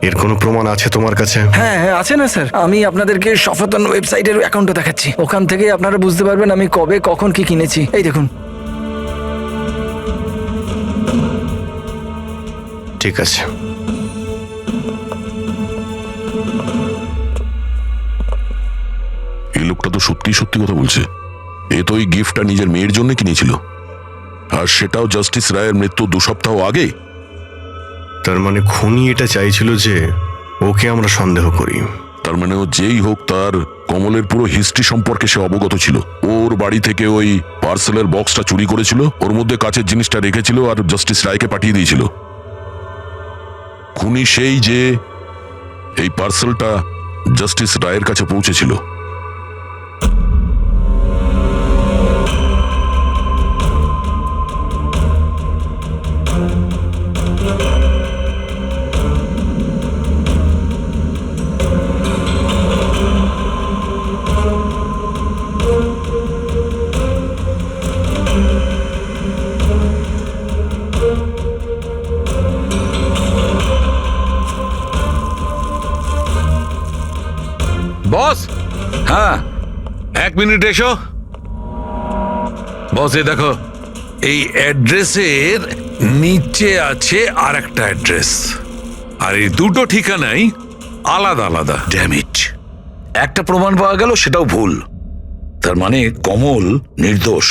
এর কোনো প্রমাণ আছে তোমার কাছে? হ্যাঁ হ্যাঁ, আছে না স্যার। আমি আপনাদেরকে সফাতন ওয়েবসাইটের অ্যাকাউন্টটা দেখাচ্ছি, ওখান থেকেই আপনারা বুঝতে পারবেন আমি কবে কখন কি কিনেছি। এই দেখুন। ঠিক আছে। এই লোকটা তো সত্যি সত্যি কথা বলছে। এ তো ওই গিফটটা নিজের মেয়ের জন্য কিনেছিল, আর সেটাও জাস্টিস রায়ের মৃত্যু 2 সপ্তাহ আগে। তার মানে খুনি এটা চাইছিল যে ওকে আমরা সন্দেহ করি। তার মানে ও যেই হোক, তার কমলের পুরো হিস্ট্রি সম্পর্কে সে অবগত ছিল। ওর বাড়ি থেকে ওই পার্সেলের বক্সটা চুরি করেছিল, ওর মধ্যে কাচের জিনিসটা রেখেছিল আর জাস্টিস রায়কে পাঠিয়ে দিয়েছিল। খুনি সেই যে এই পার্সেলটা জাস্টিস রায়ের কাছে পৌঁছেছিল। বস, হ্যাঁ, 1 মিনিট এসো। বস, এই দেখো, এই অ্যাড্রেসের নিচে আছে আর একটা অ্যাড্রেস, আর এই দুটো ঠিকানাই আলাদা আলাদা। ড্যামিট, একটা প্রমাণ পাওয়া গেল, সেটাও ভুল। তার মানে কমল নির্দোষ।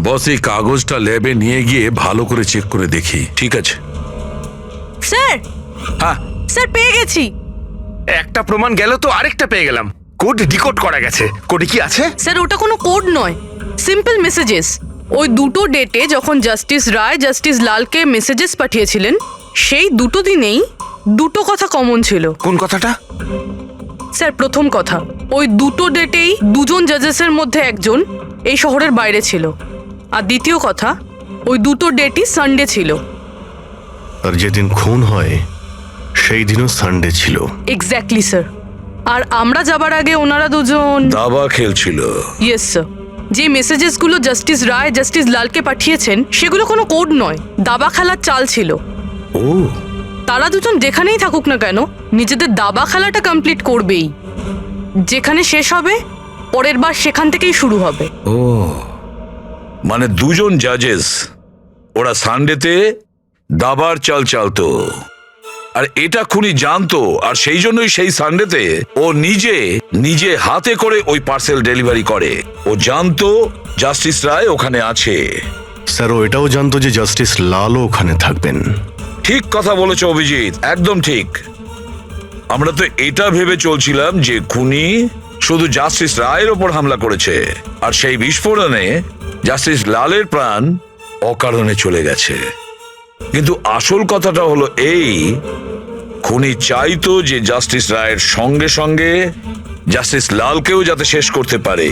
বস, এই কাগজটা ল্যাবে নিয়ে গিয়ে ভালো করে চেক করে দেখি। ঠিক আছে। স্যার, হ্যাঁ, স্যার পেয়ে গেছি। একটা প্রমাণ গেল তো আরেকটা পেয়ে গেলাম। কোড ডিকোড করা গেছে। কোডে কি আছে? স্যার ওটা কোনো কোড নয়, সিম্পল মেসেজেস। ওই দুটো ডেটে যখন জাস্টিস রায় জাস্টিস লালকে মেসেজেস পাঠিয়েছিলেন, সেই দুটো দিনেই দুটো কথা কমন ছিল। কোন কথাটা? স্যার প্রথম কথা, ওই দুটো ডেটেই দুজন জাজেসের মধ্যে একজন এই শহরের বাইরে ছিল। আর দ্বিতীয় কথা, ওই দুটো ডেটই সানডে ছিল। আর যেদিন খুন হয় সেই দিনও সানডে ছিল। Exactly sir. আর আমরা যাবার আগে ওনারা দুজন দাবা খেলছিল। Yes sir. যে মেসেজেসগুলো জাস্টিস রায় জাস্টিস লালকে পাঠিয়েছেন সেগুলো কোনো কোড নয়, দাবা খেলার চাল ছিল। ও, তারা দুজন যেখানেই থাকুক না কেন নিজেদের দাবা খেলাটা কমপ্লিট করবেই। যেখানে শেষ হবে পরের বার সেখান থেকেই শুরু হবে। ও, মানে দুজন জাজেস, ওরা সানডেতে দাবার চাল চালতো, আর এটা খুনি জানতো, আর সেই জন্যই সেই সানডেতে ও নিজে হাতে করে ওই পার্সেল ডেলিভারি করে। ও জানতো জাস্টিস রায় ওখানে আছে। স্যার, ও এটাও জানতো যে জাস্টিস লালও ওখানে থাকবেন। ঠিক কথা বলেছো অভিজিৎ, একদম ঠিক। আমরা তো এটা ভেবে চলছিলাম যে খুনি শুধু জাস্টিস রায়ের ওপর হামলা করেছে, আর সেই বিস্ফোরণে জাস্টিস লালের প্রাণ অকারণে চলে গেছে। কিন্তু আসল কথাটা হলো এই, খুনি চাইতো যে জাস্টিস রায়ের সঙ্গে সঙ্গে জাস্টিস লালকেও যাতে শেষ করতে পারে।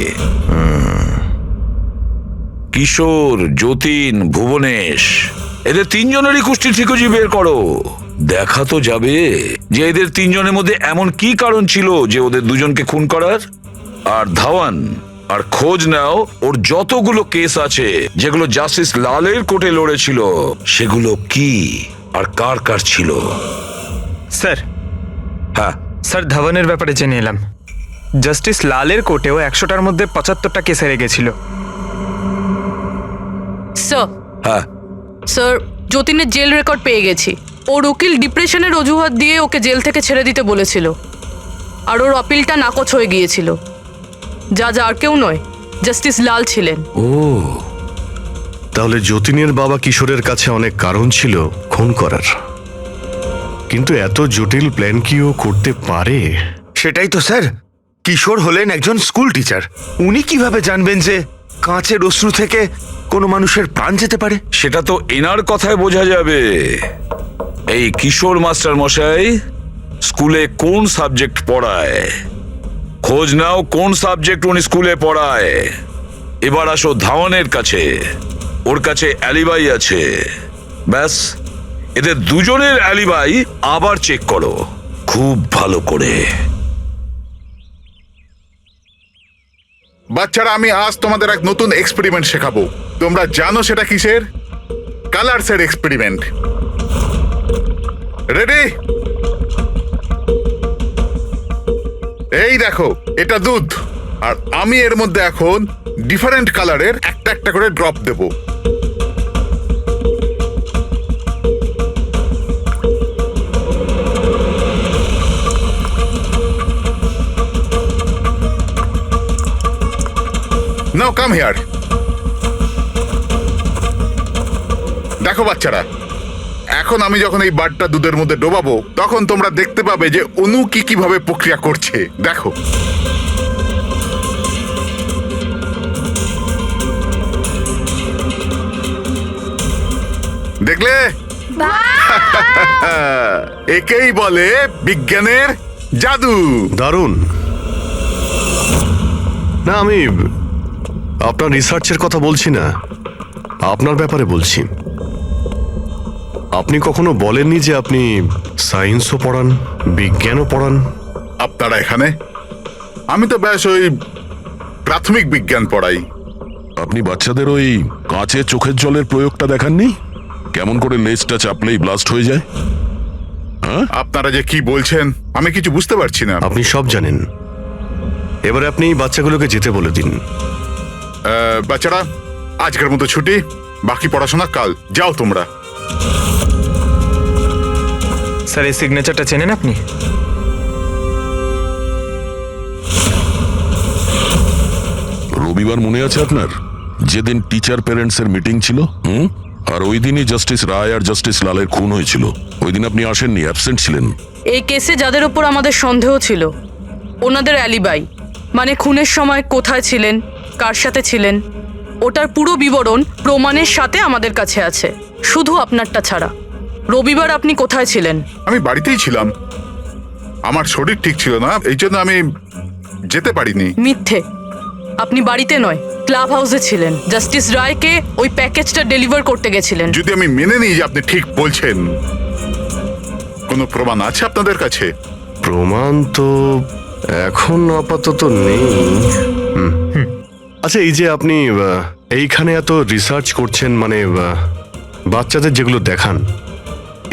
কিশোর, যতীন, ভুবনেশ, এদের তিনজনেরই কুষ্টি ঠিকুজি বের করো। দেখা তো যাবে যে এদের তিনজনের মধ্যে এমন কি কারণ ছিল যে ওদের দুজনকে খুন করার। আর ধাওয়ান, আর খোঁজ নাও ওর যতগুলো কেস আছে যেগুলো জাস্টিস লালের কোর্টে লড়েছিল, সেগুলো কি আর কার কার ছিল। স্যার, হ্যাঁ স্যার ধাওয়ানের ব্যাপারে জেনে এলাম। জাস্টিস লালের কোর্টেও 100টার মধ্যে 75টা কেস হেরে গেছিল। স্যার, হ্যাঁ, স্যার যতীনের জেল রেকর্ড পেয়ে গেছি। ওর উকিল ডিপ্রেশনের অজুহাত দিয়ে ওকে জেল থেকে ছেড়ে দিতে বলেছিল, আর ওর আপিলটা নাকচ হয়ে গিয়েছিল। যা আর কেউ নয়, জাস্টিস লাল ছিলেন। ও, তাহলে যতীনের বাবা কিশোরের কাছে অনেক কারণ ছিল খুন করার, কিন্তু এত জটিল প্ল্যান কি ও করতে পারে? সেটাই তো স্যার। কিশোর হলেন একজন স্কুল টিচার। উনি কিভাবে জানবেন যে কাঁচের অশ্রু থেকে কোনো মানুষের প্রাণ যেতে পারে? সেটা তো এনার কথায় বোঝা যাবে। এই কিশোর মাস্টার মশাই স্কুলে কোন সাবজেক্ট পড়ায়, খোঁজ নাও কোন সাবজেক্ট উনি স্কুলে পড়ায়। এবার আসো ধাওয়ানের কাছে, ওর কাছে অ্যালিবাই আছে। ব্যাস, এদের দুজনের অ্যালিবাই আবার চেক করো খুব ভালো করে। বাচ্চারা, আমি আজ তোমাদের এক নতুন এক্সপেরিমেন্ট শেখাবো। তোমরা জানো সেটা কিসের? কালারসের এক্সপেরিমেন্ট। রেডি? এই দেখো, এটা দুধ, আর আমি এর মধ্যে এখন ডিফারেন্ট কালারের একটা একটা করে drop Dev. Now come here. দেখো বাচ্চারা, এখন আমি যখন এই বারটা দুধের মধ্যে ডোবাবো তখন তোমরা দেখতে পাবে যে অনু কিভাবে প্রক্রিয়া করছে। দেখো, দেখলে? একেই বলে বিজ্ঞানের জাদু। দারুণ। না, আমি আপনার রিসার্চের কথা বলছি না, আপনার ব্যাপারে বলছি। আপনি কখনো বলেননি যে আপনি সায়েন্সও পড়ান, বিজ্ঞানও পড়ান? আপনারা এখানে? আমি তো ব্যাস ওই প্রাথমিক বিজ্ঞান পড়াই। আপনি বাচ্চাদের ওই কাঁচে চোখের জলের প্রয়োগটা দেখাননি? কেমন করে লেজটা চাপলেই ব্লাস্ট হয়ে যায়? আপনারা যে কি বলছেন আমি কিছু বুঝতে পারছি না। আপনি সব জানেন। এবারে আপনি বাচ্চাগুলোকে যেতে বলে দিন। বাচ্চারা, আজকের মতো ছুটি, বাকি পড়াশোনা কাল। যাও তোমরা। স্যার, এই সিগনেচারটা চেনেন আপনি? রবিবার মনে আছে আপনার, যেদিন টিচার প্যারেন্টসের মিটিং ছিল? আর ওই দিনই জাস্টিস রায় আর জাস্টিস লালের খুন হয়েছিল। ওই দিন আপনি আসেননি, অ্যাবসেন্ট ছিলেন। এই কেসে যাদের ওপর আমাদের সন্দেহ ছিল, ওনাদের অ্যালিবাই মানে খুনের সময় কোথায় ছিলেন, কার সাথে ছিলেন, ওটার পুরো বিবরণ প্রমাণের সাথে আমাদের কাছে আছে, শুধু আপনারটা ছাড়া। রবিবার আপনি কোথায় ছিলেন? আমি বাড়িতেই ছিলাম। আমার শরীর ঠিক ছিল না, এই জন্য আমি যেতে পারিনি। মিথ্যে। আপনি বাড়িতে নয়, ক্লাব হাউসে ছিলেন। জাস্টিস রায়কে ওই প্যাকেজটা ডেলিভার করতে গেছিলেন। যদি আমি মেনে নিই যে আপনি ঠিক বলছেন, কোনো প্রমাণ আছে আপনাদের কাছে? প্রমাণ তো এখন আপাতত নেই। আচ্ছা, এই যে আপনি এইখানে এত রিসার্চ করছেন, মানে বাচ্চাদের যেগুলো দেখান,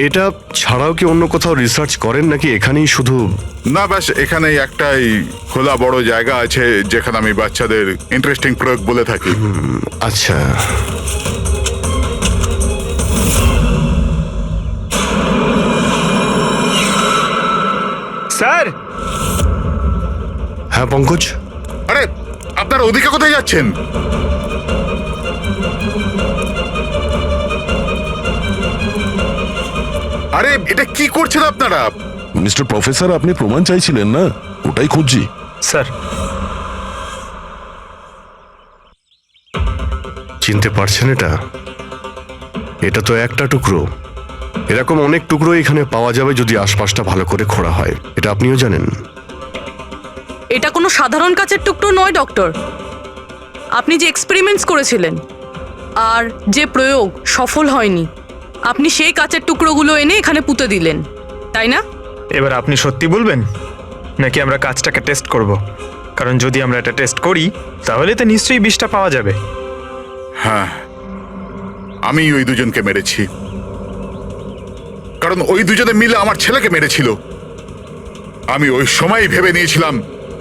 এটা ছাড়াও কি অন্য কোথাও রিসার্চ করেন নাকি এখানেই শুধু? না, ব্যাস এখানেই একটাই খোলা বড় জায়গা আছে যেখানে আমি বাচ্চাদের ইন্টারেস্টিং প্রয়োগ বলে থাকি। আচ্ছা, স্যার। হ্যাঁ পঙ্কজ। আরে, আপনারা ওদিকে কোথায় যাচ্ছেন? আরে, এটা কি করছেন আপনারা? মিস্টার প্রফেসর, আপনি প্রমাণ চাইছিলেন না? ওটাই খুঁজছি। স্যার, চিনতে পারছেন এটা? এটা তো একটা টুকরো। এরকম অনেক টুকরো এখানে পাওয়া যাবে যদি আশপাশটা ভালো করে খোঁড়া হয়। এটা আপনিও জানেন। এটা কোনো সাধারণ কাচের টুকরো নয় ডক্টর। আপনি যে এক্সপেরিমেন্টস করেছিলেন আর যে প্রয়োগ সফল হয়নি, আপনি সেই কাচের টুকরোগুলো এনে এখানে পুঁতে দিলেন, তাই না? এবার আপনি সত্যি বলবেন নাকি আমরা কাজটাকে টেস্ট করব? কারণ যদি আমরা এটা টেস্ট করি তাহলে তো নিশ্চয়ই বিষটা পাওয়া যাবে। হ্যাঁ, আমি ওই দুজনকে মেরেছি, কারণ ওই দুজনে মিলে আমার ছেলেকে মেরেছিল। আমি ওই সময় ভেবে নিয়েছিলাম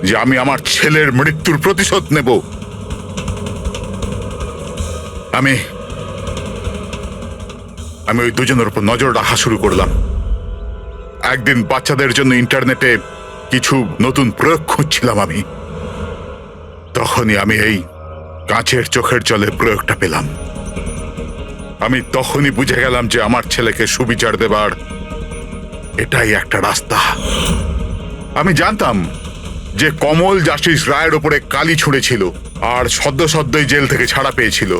যে আমি আমার ছেলের মৃত্যুর প্রতিশোধ নেব। আমি ওই দুজনের উপর নজর রাখা শুরু করলাম। একদিন বাচ্চাদের জন্য ইন্টারনেটে কিছু নতুন প্রয়োগ খুঁজছিলাম আমি। তখনই আমি এই কাঁচের চোখের জলের প্রয়োগটা পেলাম। আমি তখনই বুঝে গেলাম যে আমার ছেলেকে সুবিচার দেবার এটাই একটা রাস্তা। আমি জানতাম যে কমল জাস্টিস রায়ের ওপরে কালি ছুঁড়েছিল আর সদ্যই জেল থেকে ছাড়া পেয়েছিল।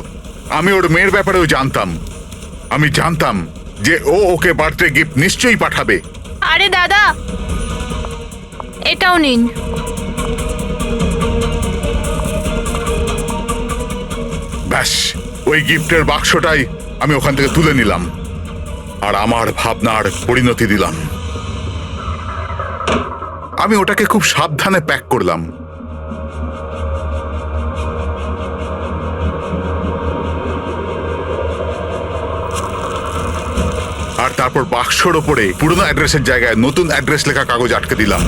আমি ওর মেয়ের ব্যাপারেও জানতাম। আমি জানতাম যে ওকে বার্থডে গিফট নিশ্চয়ই পাঠাবে। আরে দাদা, এটাও নিন। ব্যাস, ওই গিফটের বাক্সটাই আমি ওখান থেকে তুলে নিলাম আর আমার ভাবনার পরিণতি দিলাম। আমি ওটাকে খুব সাবধানে প্যাক করলাম। আর তারপর বাক্সর ওপরে পুরনো অ্যাড্রেসের জায়গায় নতুন অ্যাড্রেস লেখা কাগজ আটকে দিলাম।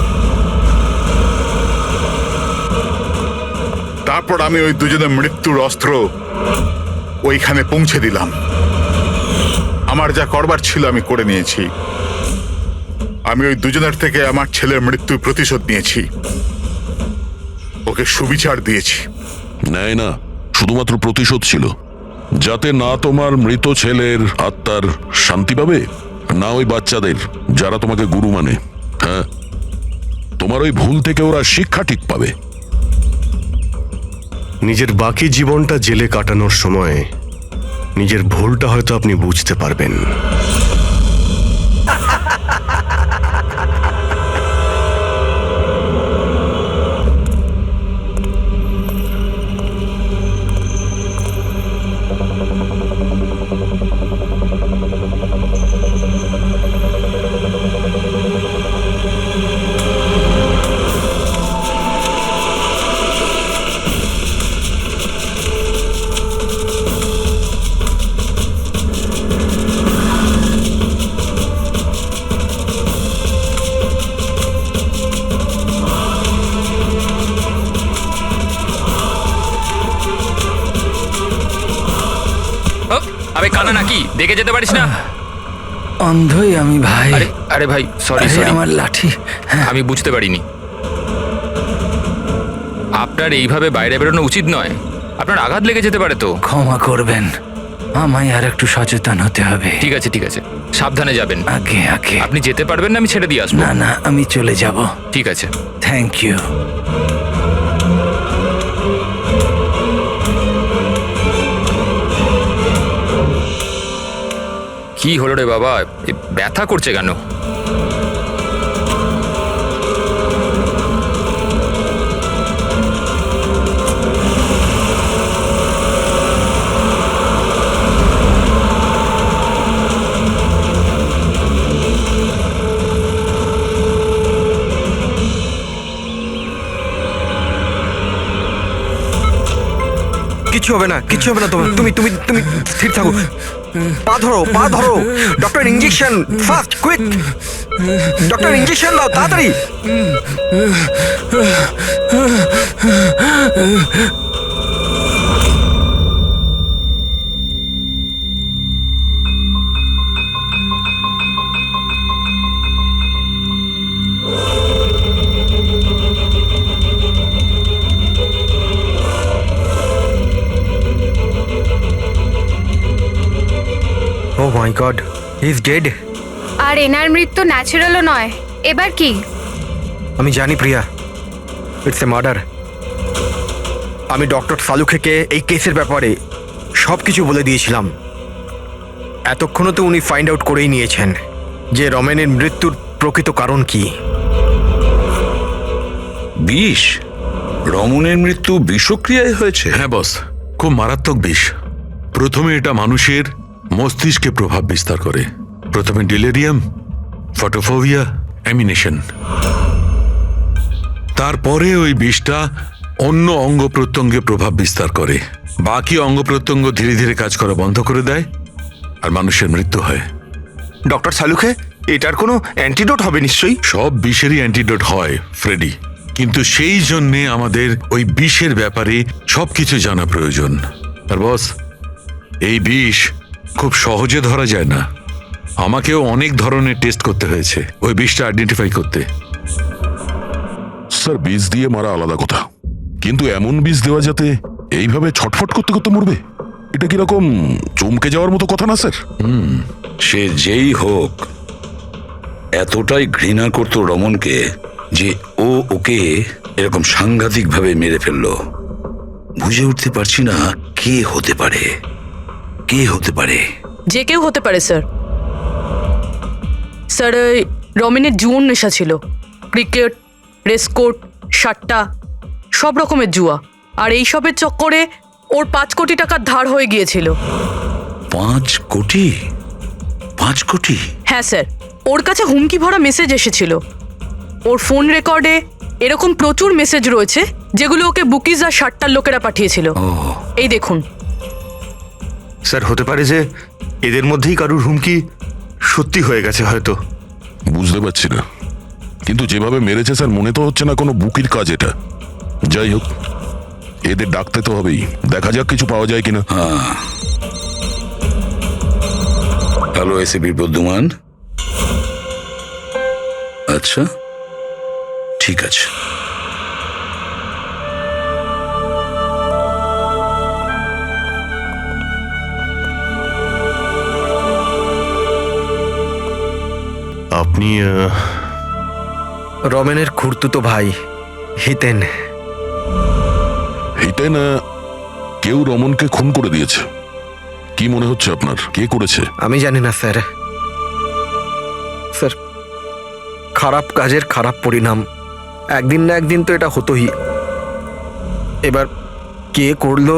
তারপর আমি ওই দুজনের মৃত্যুর অস্ত্র ওইখানে পৌঁছে দিলাম। আমার যা করবার ছিল আমি করে নিয়েছি। আমি ওই দুজনের থেকে আমার ছেলের মৃত্যুর প্রতিশোধ নিয়েছি, ওকে সুবিচার দিয়েছি। নেয় না, শুধুমাত্র প্রতিশোধ ছিল। যাতে না তোমার মৃত ছেলের আত্মার শান্তি পাবে, না ওই বাচ্চাদের যারা তোমাকে গুরু মানে। হ্যাঁ, তোমার ওই ভুল থেকে ওরা শিক্ষা ঠিক পাবে। নিজের বাকি জীবনটা জেলে কাটানোর সময় নিজের ভুলটা হয়তো আপনি বুঝতে পারবেন। আরে কানা নাকি, দেখে যেতে পারিস না? অন্ধই আমি ভাই। আরে আরে ভাই, সরি আরে, সরি, আমার লাঠি। হ্যাঁ, আমি বুঝতে পারিনি। আপনার এইভাবে বাইরে বেরোনো উচিত নয়, আপনার আঘাত লেগে যেতে পারে তো। ক্ষমা করবেন, আমায় আর একটু সচেতন হতে হবে। ঠিক আছে ঠিক আছে, সাবধানে যাবেন। আগে আগে। আপনি যেতে পারবেন না, আমি ছেড়ে দিয়ে আসবো। না না, আমি চলে যাব। ঠিক আছে। Thank you. কি হলো রে বাবা, এ ব্যথা করছে কেন? কিচ্ছু হবে না, কিচ্ছু হবে না। তোমার তুমি তুমি তুমি স্থির থাকো। পা ধরো, পা ধরো। Doctor, injection fast, quick. Doctor, injection দাও তাড়াতাড়ি। ও my god, he is dead. আর এনার মৃত্যু ন্যাচারালও নয়। এবার কি? আমি জানি প্রিয়া, ইটস এ মার্ডার। আমি ডক্টর সালুখেকে এই কেসের ব্যাপারে সব কিছু বলে দিয়েছিলাম। এতক্ষণও তো উনি ফাইন্ড আউট করেই নিয়েছেন যে রমেনের মৃত্যুর প্রকৃত কারণ কি। বিষ? রমনের মৃত্যু বিষক্রিয়ায় হয়েছে? হ্যাঁ বস, খুব মারাত্মক বিষ। প্রথমে এটা মানুষের মস্তিষ্কে প্রভাব বিস্তার করে। প্রথমে ডিলেরিয়াম, ফটোফোবিয়া, অ্যামিনেশন। তারপরে ওই বিষটা অন্য অঙ্গ প্রত্যঙ্গে প্রভাব বিস্তার করে। বাকি অঙ্গ প্রত্যঙ্গ ধীরে ধীরে কাজ করা বন্ধ করে দেয় আর মানুষের মৃত্যু হয়। ডক্টর সালুখে, এটার কোনো অ্যান্টিডোট হবে নিশ্চয়ই? সব বিষেরই অ্যান্টিডোট হয় ফ্রেডি, কিন্তু সেই জন্যে আমাদের ওই বিষের ব্যাপারে সবকিছু জানা প্রয়োজন। আর বস, এই বিষ খুব সহজে ধরা যায় না। আমাকেও অনেক ধরনের টেস্ট করতে হয়েছে ওই বিষটা আইডেন্টিফাই করতে। স্যার, বীজ দিয়ে মারা আলাদা কথা, কিন্তু এমন বীজ দেওয়া যাতে এইভাবে ছটফট করতে করতে মরবে, এটা কিরকম চমকে যাওয়ার মতো কথা না স্যার? সে যেই হোক, এতটাই ঘৃণা করতো রমনকে যে ও ওকে এরকম সাংঘাতিকভাবে মেরে ফেললো। বুঝে উঠতে পারছি না কে হতে পারে, কে হতে পারে। যে কেউ হতে পারে স্যার। স্যার, ওই রমেনের জুয়োর নেশা ছিল। ক্রিকেট, রেসকোর্ট, সাট্টা, সব রকমের জুয়া। আর এইসবের চক্করে ওর 5 কোটি টাকার ধার হয়ে গিয়েছিল। 5 কোটি? 5 কোটি? হ্যাঁ স্যার, ওর কাছে হুমকি ভরা মেসেজ এসেছিল। ওর ফোন রেকর্ডে এরকম প্রচুর মেসেজ রয়েছে যেগুলো ওকে বুকিজ আর সাট্টার লোকেরা পাঠিয়েছিল। এই দেখুন। স্যার, হতে পারে যে এদের মধ্যেই কারুর হুমকি সত্যি হয়ে গেছে হয়তো। বুঝতে পারছি না, কিন্তু যেভাবে মেরেছে স্যার, মনে তো হচ্ছে না কোনো বুকির কাজ এটা। যাই হোক, এদের ডাকতে তো হবেই, দেখা যাক কিছু পাওয়া যায় কিনা। Hello ACP Pradyuman. আচ্ছা, ঠিক আছে। আপনি রমেনের খুড়তুতো ভাই হিতেন। হিতেন, কেউ রমনকে খুন করে দিয়েছে। কি মনে হচ্ছে আপনার, কে করেছে? আমি জানি না স্যার। স্যার, খারাপ কাজের খারাপ পরিণাম একদিন না একদিন তো এটা হতোই। এবার কে করলো,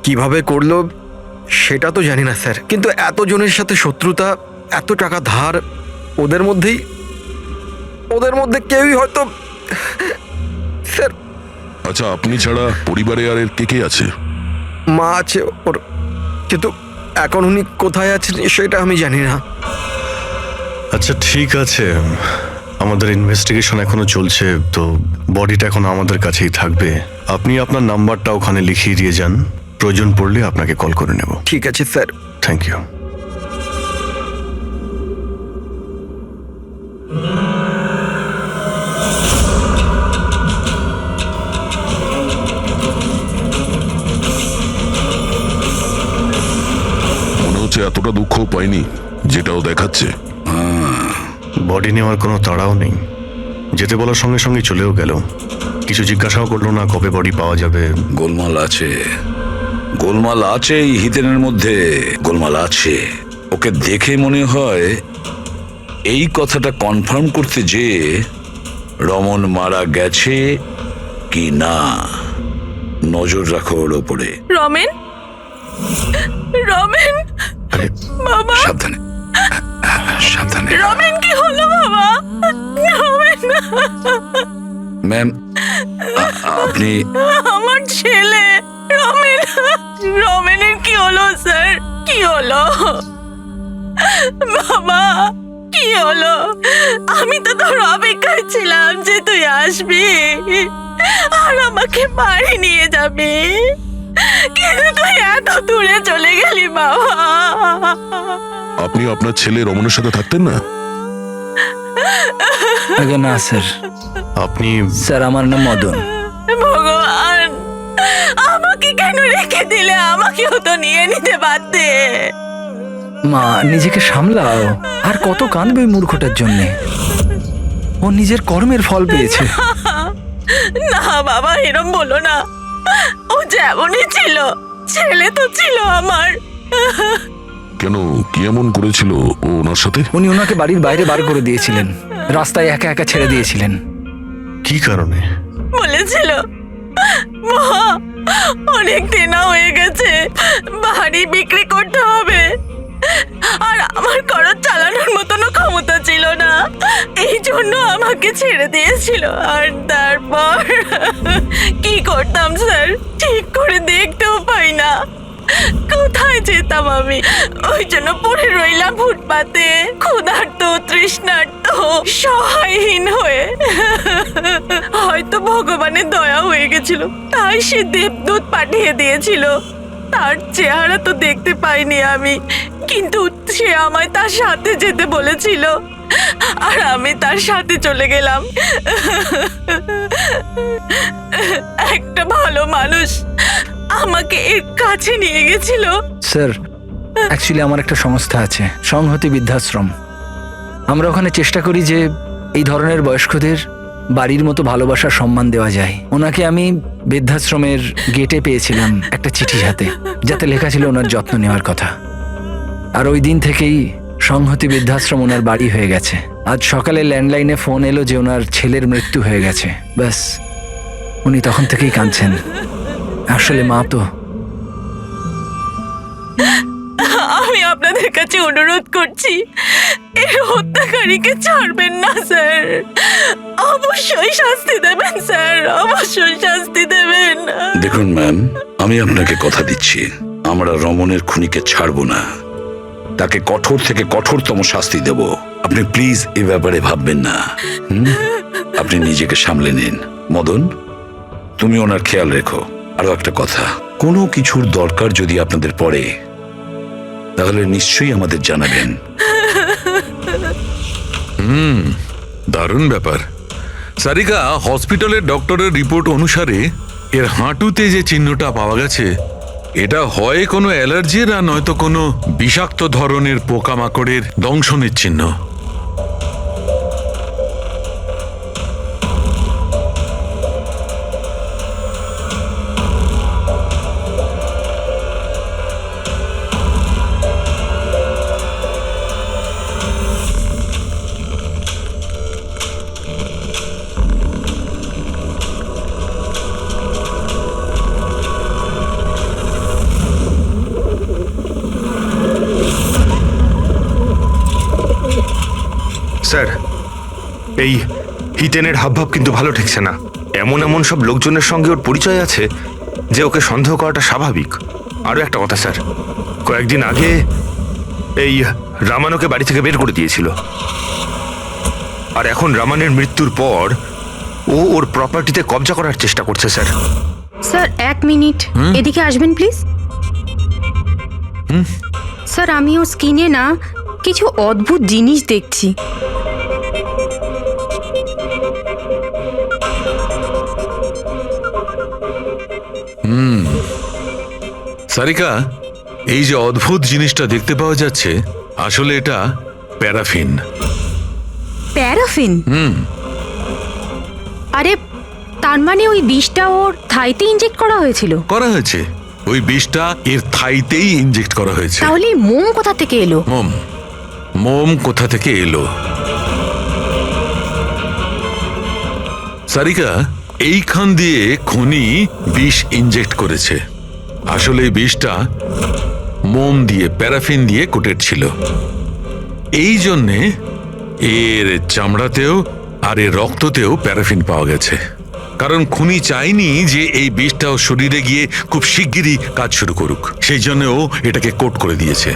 কিভাবে করলো সেটা তো জানি না স্যার, কিন্তু এতজনের সাথে শত্রুতা, এত টাকা ধার, ওদের মধ্যে কেউই হয়তো। স্যার, আচ্ছা, আপনি ছাড়া পরিবারে আর এর কে কে আছে? মা আছে ওর, কিন্তু এখন উনি কোথায় আছেন সেটা আমি জানি না। আচ্ছা ঠিক আছে, আমাদের ইনভেস্টিগেশন এখনো চলছে, তো বডিটা এখন আমাদের কাছেই থাকবে। আপনি আপনার নাম্বারটা ওখানে লিখিয়ে দিয়ে যান, প্রয়োজন পড়লে আপনাকে কল করে নেব। ঠিক আছে স্যার। Thank you. মনে হচ্ছে এতটা দুঃখ পাইনি যেটাও দেখাচ্ছে। বডি নেওয়ার কোনো তাড়াও নেই, যেতে বলার সঙ্গে সঙ্গে চলেও গেল, কিছু জিজ্ঞাসাও করলো না কবে বডি পাওয়া যাবে। গোলমাল আছে, গোলমাল আছে এই হিতেনের মধ্যে, গোলমাল আছে। ওকে দেখে মনে হয় এই কথাটা কনফার্ম করতে যে রমন মারা গেছে কি না। নজর রাখো ওর ওপরে। রমেন, রমেন, বাবা সাবধানে, সাবধানে। রমেন, কি হলো বাবা? রমেন, ম্যাম, আপনি? আমার ছেলে রমেন, রমেনের কি হলো স্যার? কি হলো বাবা, কি হলো? আমি তো তোর অপেক্ষায় ছিলাম যে তুই আসবি আর আমাকে বাড়ি নিয়ে যাবি, কিন্তু তুই এত দূরে চলে গেলি বাবা। আপনি আপনার ছেলে রমনের সাথে থাকতেন না? আগে না স্যার। আপনি? স্যার, আমার নাম মদন। ভগবান, আমাকে কেন রেখে দিলে? আমাকেও তো নিয়ে নিতে পারতে। মা, নিজেকে সামলাও। আর কত কাঁদবে ওই মূর্খটার জন্যে? ও নিজের কর্মের ফল পেয়েছে। না বাবা, এরম বলো না। ও যেমনই ছিল, ছেলে তো ছিল আমার। কেন, কি এমন করেছিল ও ওনার সাথে? উনি ওনাকে বাড়ির বাইরে বার করে দিয়েছিলেন, রাস্তায় একা একা ছেড়ে দিয়েছিলেন। কি কারণে? বলেছিল মা, অনেক দিন হয়ে গেছে, বাড়ি বিক্রি করতে হবে, আর আমার খরচ চালানোর মতনও ক্ষমতা ছিল না, এই জন্য আমাকে ছেড়ে দিয়েছিল। আর তারপর কি করতাম স্যার, ঠিক করে দেখতেও পাই না, কোথায় যেতাম আমি? ওই জন্য পড়ে রইলাম ফুটপাতে, ক্ষুধার্ত, তৃষ্ণার্ত, সহায়হীন হয়ে। হয়তো ভগবানের দয়া হয়ে গেছিল, তাই সে দেবদূত পাঠিয়ে দিয়েছিল। তার চেহারা তো দেখতে পাইনি আমি, কিন্তু সে আমায় তার সাথে যেতে বলেছিল, আর আমি তার সাথে চলে গেলাম। একটা ভালো মানুষ আমাকে এর কাছে নিয়ে গেছিল। স্যার, অ্যাকচুয়ালি আমার একটা সংস্থা আছে, সংহতি বৃদ্ধাশ্রম। আমরা ওখানে চেষ্টা করি যে এই ধরনের বয়স্কদের বাড়ির মতো ভালোবাসার সম্মান দেওয়া যায়। ওনাকে আমি বৃদ্ধাশ্রমের গেটে পেয়েছিলাম একটা চিঠি হাতে, যাতে লেখা ছিল ওনার যত্ন নেওয়ার কথা। আর ওই দিন থেকেই সংহতি বৃদ্ধাশ্রম ওনার বাড়ি হয়ে গেছে। আজ সকালে ল্যান্ডলাইনে ফোন এলো যে ওনার ছেলের মৃত্যু হয়ে গেছে। ব্যাস, উনি তখন থেকেই কাঁদছেন। আসলে মা তো। আমি আপনাদের কাছে অনুরোধ করছি, এর হত্যাকারীকে ছাড়বেন না স্যার, অবশ্যই শাস্তি দেবেন স্যার, অবশ্যই শাস্তি দেবেন। দেখুন ম্যাম, আমি আপনাকে কথা দিচ্ছি, আমরা রমনের খুনিকে ছাড়বো না, তাকে কঠোর থেকে কঠোরতম শাস্তি দেব। আপনি প্লিজ এ ব্যাপারে ভাববেন না। আপনি নিজেকে সামলে নিন। মদন, তুমি ওনার খেয়াল রেখো। আরো একটা কথা, কোনো কিছুর দরকার যদি আপনাদের পড়ে, তাহলে নিশ্চয়ই আমাদের জানাবেন। দারুণ ব্যাপার। সারিকা, হসপিটালের ডক্টরের রিপোর্ট অনুসারে এর হাঁটুতে যে চিহ্নটা পাওয়া গেছে, এটা হয় কোনো অ্যালার্জির আর নয়তো কোনো বিষাক্ত ধরনের পোকামাকড়ের দংশনের চিহ্ন। স্যার, এই হিতেনের হাবভাব কিন্তু ভালো ঠেকছে না। এমন এমন সব লোকজনের সঙ্গে ওর পরিচয় আছে যে ওকে সন্দেহ করাটা স্বাভাবিক। আরও একটা কথা স্যার, কয়েকদিন আগে এই রামানকে বাড়ি থেকে বের করে দিয়েছিল, আর এখন রামানের মৃত্যুর পর ও ওর প্রপার্টিতে কবজা করার চেষ্টা করছে স্যার। স্যার 1 মিনিট এদিকে আসবেন প্লিজ। স্যার আমি ওর স্কিনে না কিছু অদ্ভুত জিনিস দেখছি। সারিকা, এই যে অদ্ভুত জিনিসটা দেখতে পাওয়া যাচ্ছে, আসলে এটা প্যারাফিন। প্যারাফিন? আরে তার মানে ওই বিষটা ওর থাইতে ইনজেক্ট করা হয়েছিল? করা হয়েছে, ওই বিষটা এর থাইতেই ইনজেক্ট করা হয়েছে। তাহলে এই মোম কোথা থেকে এলো? মোম কোথা থেকে এলো? সারিকা, এইখান দিয়ে খনি বিষ ইনজেক্ট করেছে। আসলে এই বিষটা মোম দিয়ে, প্যারাফিন দিয়ে কোটেড ছিল। এই জন্যে এর চামড়াতেও আর এর রক্ততেও প্যারাফিন পাওয়া গেছে। কারণ খুনি চায়নি যে এই বিষটা ওর শরীরে গিয়ে খুব শিগগিরই কাজ শুরু করুক, সেই জন্য ও এটাকে কোট করে দিয়েছে।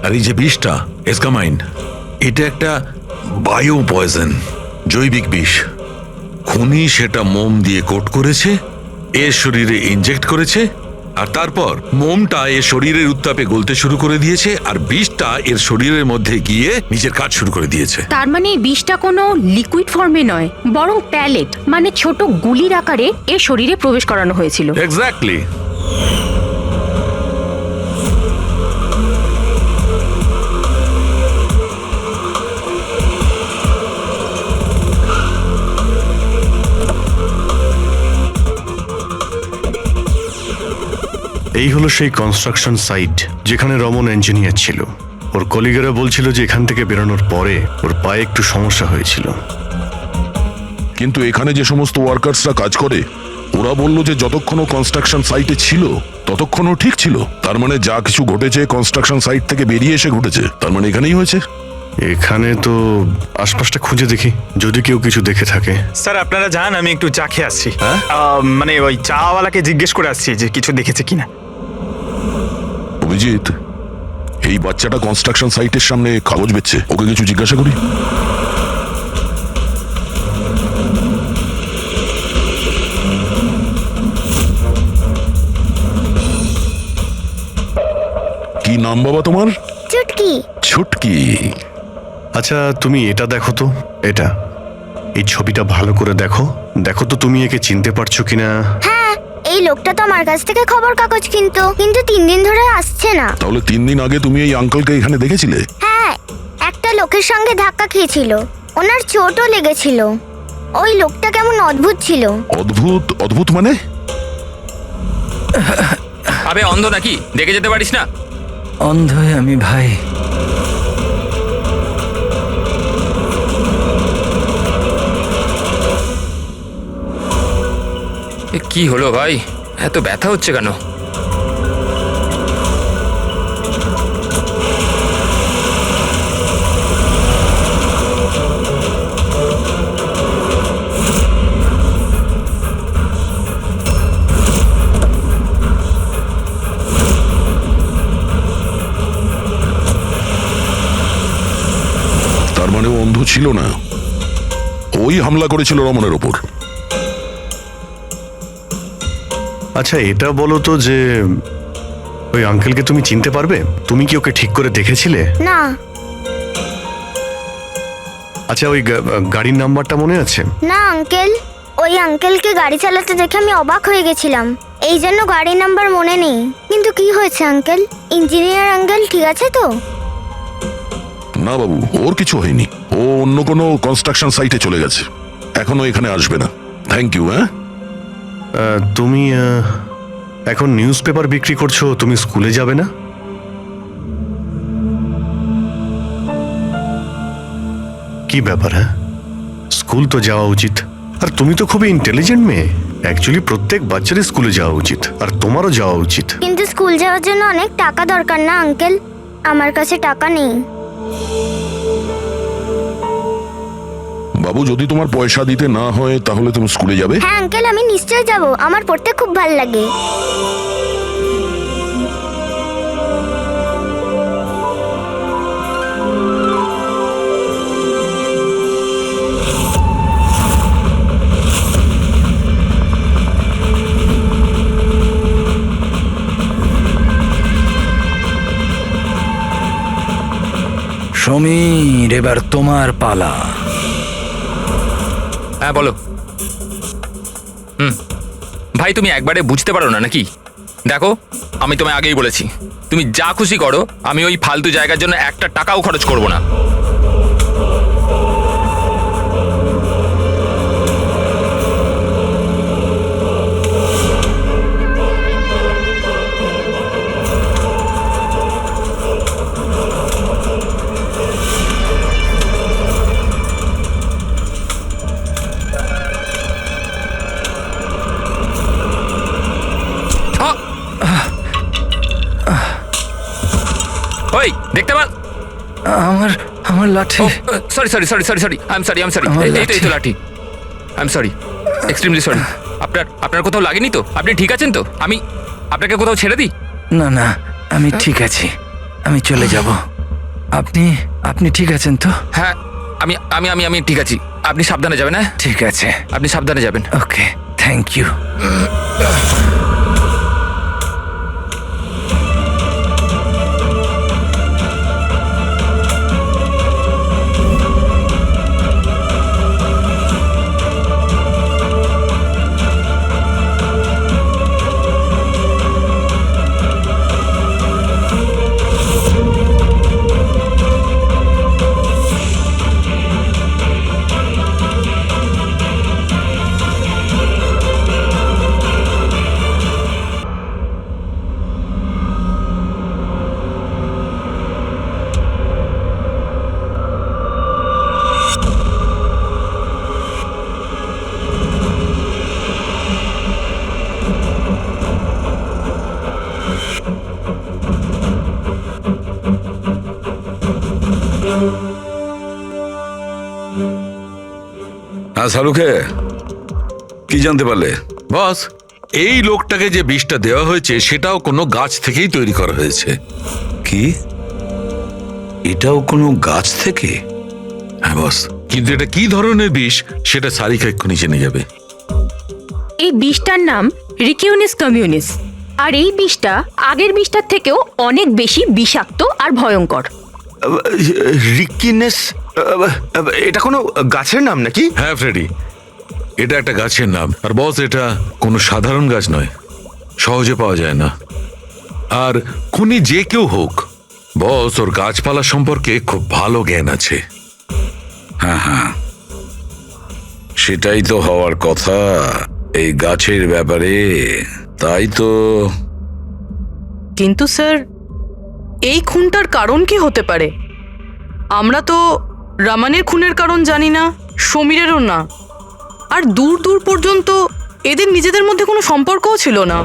আর এই যে বিষটা এসকামাইন, এটা একটা বায়ো পয়জন, জৈবিক বিষ। খুনি সেটা মোম দিয়ে কোট করেছে, এর শরীরে ইনজেক্ট করেছে, আর তারপর মোমটা এর শরীরের উত্তাপে গলতে শুরু করে দিয়েছে, আর বিষটা এর শরীরের মধ্যে গিয়ে নিজের কাজ শুরু করে দিয়েছে। তার মানে এই বিষটা কোনো লিকুইড ফর্মে নয়, বরং প্যালেট মানে ছোট গুলির আকারে এর শরীরে প্রবেশ করানো হয়েছিল। এক্স্যাক্টলি। এই হলো সেই কনস্ট্রাকশন সাইট যেখানে রমন ইঞ্জিনিয়ার ছিল। ওর কলিগেরা বলছিল যে এখান থেকে বেরোনোর পরে ওর পায়ে একটু সমস্যা হয়েছিল। কিন্তু এখানে যে সমস্ত ওয়ার্কার্সরা কাজ করে, ওরা বলল যে যতক্ষণ ও কনস্ট্রাকশন সাইটে ছিল ততক্ষণও ঠিক ছিল। তার মানে যা কিছু ঘটেছে কনস্ট্রাকশন সাইট থেকে বেরিয়ে এসে ঘটেছে, তার মানে এখানেই হয়েছে। এখানে তো আশপাশটা খুঁজে দেখি, যদি কেউ কিছু দেখে থাকে। স্যার আপনারা যান, আমি একটু চা খেয়ে আসছি। মানে ওই চাওয়ালাকে জিজ্ঞেস করে আসছি যে কিছু দেখেছে কিনা। অভিজিৎ, এই বাচ্চাটা কনস্ট্রাকশন সাইটের সামনে কাগজ বেচছে, ওকে কিছু জিজ্ঞাসা করি। কি নাম বাবা তোমার? চুটকি। ছুটকি। আচ্ছা তুমি এটা দেখো তো, এটা এই ছবিটা ভালো করে দেখো, দেখো তো তুমি একে চিনতে পারছো কিনা। হ্যাঁ, এই লোকটা তো আমার কাছ থেকে খবর কাগজ কিন্তু 3 দিন ধরে আসছে না। তাহলে 3 দিন আগে তুমি এই আঙ্কেলকে এখানে দেখেছিলে? হ্যাঁ, একটা লোকের সঙ্গে ধাক্কা খেয়েছিল, ওনার চোটও লেগেছিল। ওই লোকটা কেমন অদ্ভুত ছিল। অদ্ভুত? অদ্ভুত মানে? আবে অন্ধ নাকি, দেখে যেতে পারিস না? অন্ধ আমি ভাই। কি হলো ভাই, এত ব্যথা হচ্ছে কেন? তার মানে ও অন্ধ ছিল না, ওই হামলা করেছিল রমনের ওপর। আচ্ছা এটা বলো তো যে ওই আঙ্কেলকে তুমি চিনতে পারবে? তুমি কি ওকে ঠিক করে দেখেছিলে? না। আচ্ছা ওই গাড়ির নাম্বারটা মনে আছে? না আঙ্কেল, ওই আঙ্কেলকে গাড়ি চালাতে দেখে আমি অবাক হয়ে গেছিলাম, এই জন্য গাড়ির নাম্বার মনে নেই। কিন্তু কি হয়েছে আঙ্কেল? ইঞ্জিনিয়ার আঙ্কেল ঠিক আছে তো? না বাবু, ওর কিছু হয়নি, ও অন্য কোনো কনস্ট্রাকশন সাইটে চলে গেছে, এখনো এখানে আসবে না। Thank you. হ্যাঁ, তুমি এখন নিউজ পেপার বিক্রি করছো, তুমি স্কুলে যাবে না? কি ব্যাপার? হ্যাঁ, স্কুল তো যাওয়া উচিত। আর তুমি তো খুবই ইন্টেলিজেন্ট মেয়ে, অ্যাকচুয়ালি প্রত্যেক বাচ্চারই স্কুলে যাওয়া উচিত, আর তোমারও যাওয়া উচিত। কিন্তু স্কুল যাওয়ার জন্য অনেক টাকা দরকার না আঙ্কেল? আমার কাছে টাকা নেই। বাবু, যদি তোমার পয়সা দিতে না হয় তাহলে তুমি স্কুলে যাবে? হ্যাঁ আঙ্কেল, আমি নিশ্চয়ই যাব, আমার পড়তে খুব ভালো লাগে। সমীর, এবার তোমার পালা। হ্যাঁ বলো। ভাই তুমি একবারে বুঝতে পারো না নাকি? দেখো, আমি তোমায় আগেই বলেছি, তুমি যা খুশি করো, আমি ওই ফালতু জায়গার জন্য একটা টাকাও খরচ করব না। ওই দেখতে পাল আমার লাঠি। Sorry sorry sorry sorry sorry I am sorry এই তো লাঠি। I am sorry, extremely sorry. আপনার কোথাও লাগেনি তো? আপনি ঠিক আছেন তো? আমি আপনাকে কোথাও ছেড়ে দিই? না না, আমি ঠিক আছি, আমি চলে যাব। আপনি ঠিক আছেন তো? হ্যাঁ, আমি আমি আমি আমি ঠিক আছি। আপনি সাবধানে যাবেন। হ্যাঁ ঠিক আছে, আপনি সাবধানে যাবেন। ওকে, থ্যাংক ইউ। হ্যাঁ শাহরুখে, কি জানতে পারলে? বস, এই লোকটাকে যে বিষটা দেওয়া হয়েছে সেটাও কোনো গাছ থেকেই তৈরি করা হয়েছে। কি? এটাও কোনো গাছ থেকে? হ্যাঁ বস, কিন্তু এটা কি ধরনের বিষ সেটা সারিকা এক্ষুনি জেনে যাবে। এই বিষটার নাম রিকিউনিস কমিউনিস, আর এই বিষটা আগের বিষটার থেকেও অনেক বেশি বিষাক্ত আর ভয়ঙ্কর। রিকিনেস, এটা কোনো গাছের নাম নাকি? হ্যাঁ ফ্রেডি, এটা একটা গাছের নাম। আর বস, এটা কোনো সাধারণ গাছ নয়, সহজে পাওয়া যায় না। আর খুনি যে কেউ হোক, বস ওর গাছপালা সম্পর্কে খুব ভালো জ্ঞান আছে। হ্যাঁ হ্যাঁ, সেটাই তো হওয়ার কথা এই গাছের ব্যাপারে। তাই তো। কিন্তু স্যার, এই খুনটার কারণ কি হতে পারে? আমরা তো রামানের খুনের কারণ জানি না, সমীরেরও না, আর দূর দূর পর্যন্ত এদের নিজেদের মধ্যে কোনো সম্পর্কও ছিল না।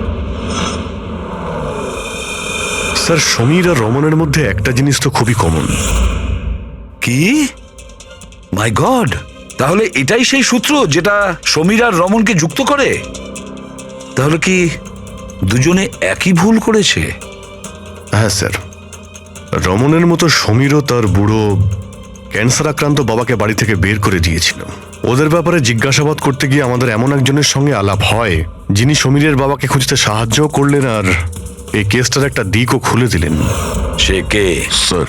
স্যার, সমীর আর রমনের মধ্যে একটা জিনিস তো খুবই কমন। কি? মাই গড, তাহলে এটাই সেই সূত্র যেটা সমীর আর রমনকে যুক্ত করে? তাহলে কি দুজনে একই ভুল করেছে? হ্যাঁ স্যার, রমনের মতো সমীরও তার বুড়ো ক্যান্সার আক্রান্ত বাবাকে বাড়ি থেকে বের করে দিয়েছিল। ওদের ব্যাপারে জিজ্ঞাসাবাদ করতে গিয়ে আমাদের এমন একজনের সঙ্গে আলাপ হয় যিনি সমীরের বাবাকে খুঁজতে সাহায্য করলেন আর এই কেসটার একটা দিকও খুলে দিলেন। সে কে? স্যার,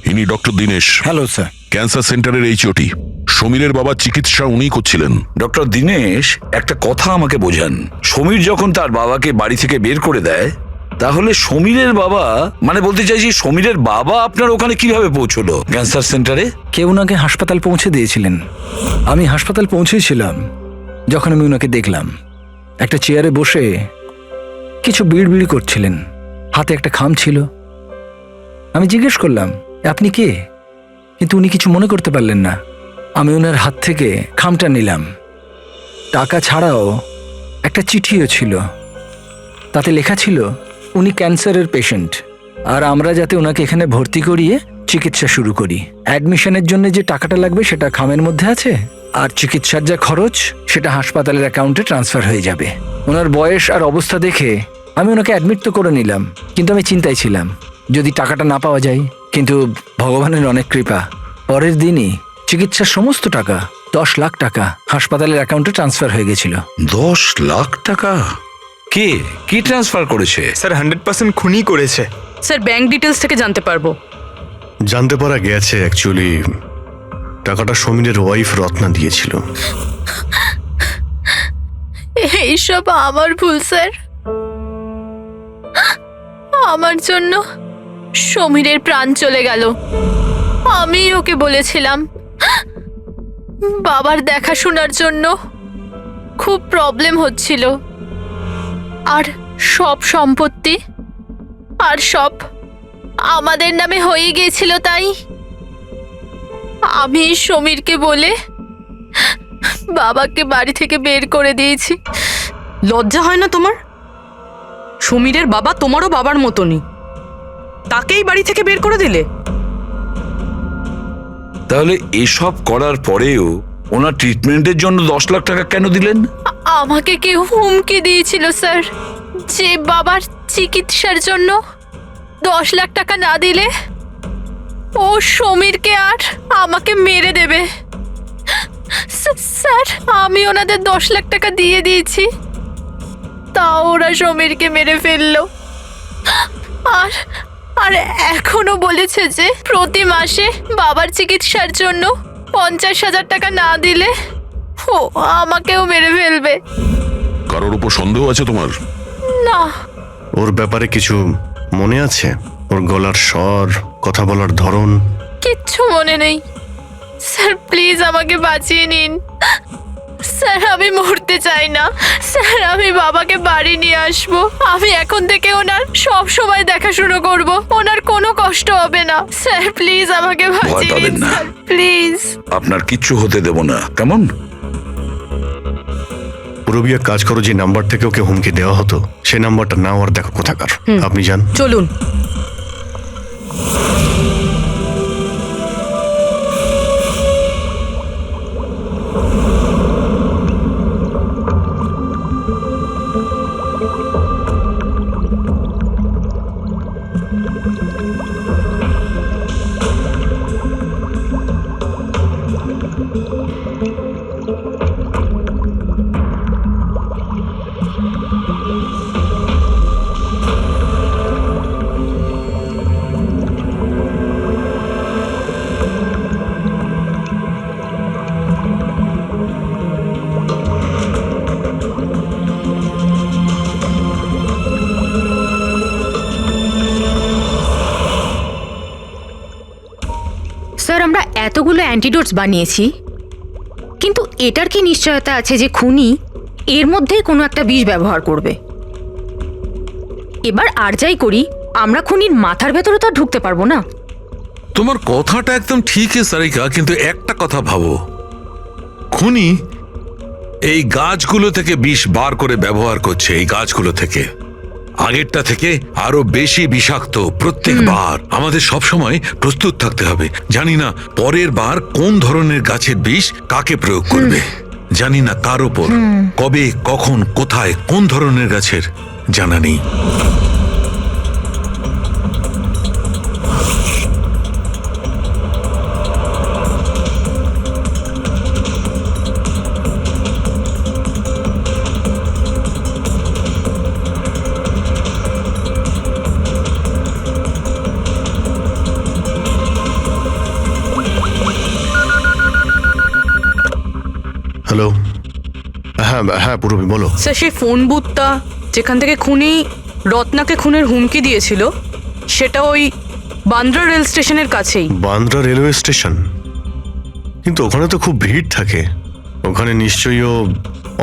ইনি doctor Dinesh. Hello sir. Cancer সেন্টারের এইচওটি। সমীরের বাবার চিকিৎসা উনিই করছিলেন। ডক্টর দীনেশ, একটা কথা আমাকে বোঝান। সমীর যখন তার বাবাকে বাড়ি থেকে বের করে দেয়, তাহলে সমীরের বাবা, মানে বলতে চাইছি সমীরের বাবা আপনার ওখানে কিভাবে পৌঁছলো ক্যান্সার সেন্টারে? কেউ ওনাকে হাসপাতাল পৌঁছে দিয়েছিলেন। আমি হাসপাতাল পৌঁছেছিলাম যখন আমি ওনাকে দেখলাম একটা চেয়ারে বসে কিছু বিড়বিড়ি করছিলেন, হাতে একটা খাম ছিল। আমি জিজ্ঞেস করলাম, আপনি কে? কিন্তু উনি কিছু মনে করতে পারলেন না। আমি ওনার হাত থেকে খামটা নিলাম। টাকা ছাড়াও একটা চিঠিও ছিল, তাতে লেখা ছিল উনি ক্যান্সারের পেশেন্ট, আর আমরা যাতে ওনাকে এখানে ভর্তি করিয়ে চিকিৎসা শুরু করি। অ্যাডমিশনের জন্য যে টাকাটা লাগবে সেটা খামের মধ্যে আছে, আর চিকিৎসার যা খরচ সেটা হাসপাতালের অ্যাকাউন্টে ট্রান্সফার হয়ে যাবে। ওনার বয়স আর অবস্থা দেখে আমি ওনাকে অ্যাডমিট তো করে নিলাম, কিন্তু আমি চিন্তায় ছিলাম যদি টাকাটা না পাওয়া যায়। কিন্তু ভগবানের অনেক কৃপা, পরের দিনই চিকিৎসার সমস্ত টাকা 10 লাখ টাকা হাসপাতালের অ্যাকাউন্টে ট্রান্সফার হয়ে গেছিল। 10 লাখ টাকা? কে কি ট্রান্সফার করেছে? স্যার 100% খুনই করেছে। স্যার ব্যাংক ডিটেলস থেকে জানতে পারবো? জানতে পারা গেছে অ্যাকচুয়ালি টাকাটা সমীরের ওয়াইফ রত্না দিয়েছিল। এইসব আমার ভুল স্যার। আমার জন্য সমীরের প্রাণ চলে গেল। আমি ওকে বলেছিলাম বাবার দেখাশোনার জন্য খুব প্রবলেম হচ্ছিল, আর সব সম্পত্তি আর সব আমাদের নামে হয়ে গিয়েছিল। তাই আমি সমীরকে বলে বাবাকে বাড়ি থেকে বের করে দিয়েছি। লজ্জা হয় না তোমার? সমীরের বাবা তোমারও বাবার মতনই, তাকেই বাড়ি থেকে বের করে দিলে? তাহলে এসব করার পরেও ওনার ট্রিটমেন্টের জন্য 10 লাখ টাকা কেন দিলেন? আমাকে কেউ হুমকি দিয়েছিল স্যার যে বাবার চিকিৎসার জন্য 10 লাখ টাকা না দিলে ও সমীরকে আর আমাকে মেরে দেবে। স্যার আমি ওনাদের 10 লাখ টাকা দিয়ে দিয়েছি, তাও ওরা সমীরকে মেরে ফেললো। আর আর এখনো বলেছে যে প্রতি মাসে বাবার চিকিৎসার জন্য 50,000 টাকা না দিলে ও আমাকেও মেরে ফেলবে। কারোর উপর সন্দেহ আছে তোমার? না। ওর ব্যাপারে কিছু মনে আছে? ওর গলার স্বর, কথা বলার ধরন? কিচ্ছু মনে নেই স্যার, প্লিজ আমাকে বাঁচিয়ে নিন স্যার। আমি মরতে চাই না স্যার, আমি বাবাকে বাড়ি নিয়ে আসবো। আমি এখন থেকে ওনার সব সময় দেখাশুনো করব, ওনার কোনো কষ্ট হবে না স্যার। প্লিজ আমাকে বাঁচিয়ে পাবেন নিন না। Sir, please. আপনার কিচ্ছু হতে দেব না, কেমন? পুরবিয়া কাজ করো যে নাম্বার থেকে ওকে হুমকি দেওয়া হতো, সে নাম্বারটা নাও আর দেখো কোথাকার। আপনি যান। চলুন। স্যার আমরা এতগুলো অ্যান্টিডোটস বানিয়েছি, কিন্তু এটার কি নিশ্চয়তা আছে যে খুনি এর মধ্যেই কোনো একটা বিষ ব্যবহার করবে? এবার আর যাই করি, আমরা খুনির মাথার ভেতরে তো আর ঢুকতে পারবো না। তোমার কথাটা একদম ঠিকই সারিকা, কিন্তু একটা কথা ভাবো, খুনি এই গাছগুলো থেকে বিষ বার করে ব্যবহার করছে। এই গাছগুলো থেকে আগেরটা থেকে আরো বেশি বিষাক্ত প্রত্যেকবার। আমাদের সবসময় প্রস্তুত থাকতে হবে। জানি না পরের বার কোন ধরনের গাছের বিষ কাকে প্রয়োগ করবে, জানি না কার ওপর, কবে, কখন, কোথায়, কোন ধরনের গাছের জানা নেই। হ্যালো। হ্যাঁ হ্যাঁ পুরবি বলো। স্যার সেই ফোন বুথটা যেখান থেকে খুনি রত্নাকে খুনের হুমকি দিয়েছিল, সেটা ওই বান্দ্রা রেল স্টেশনের কাছেই। Bandra railway station? কিন্তু ওখানে তো খুব ভিড় থাকে, ওখানে নিশ্চয়ই ও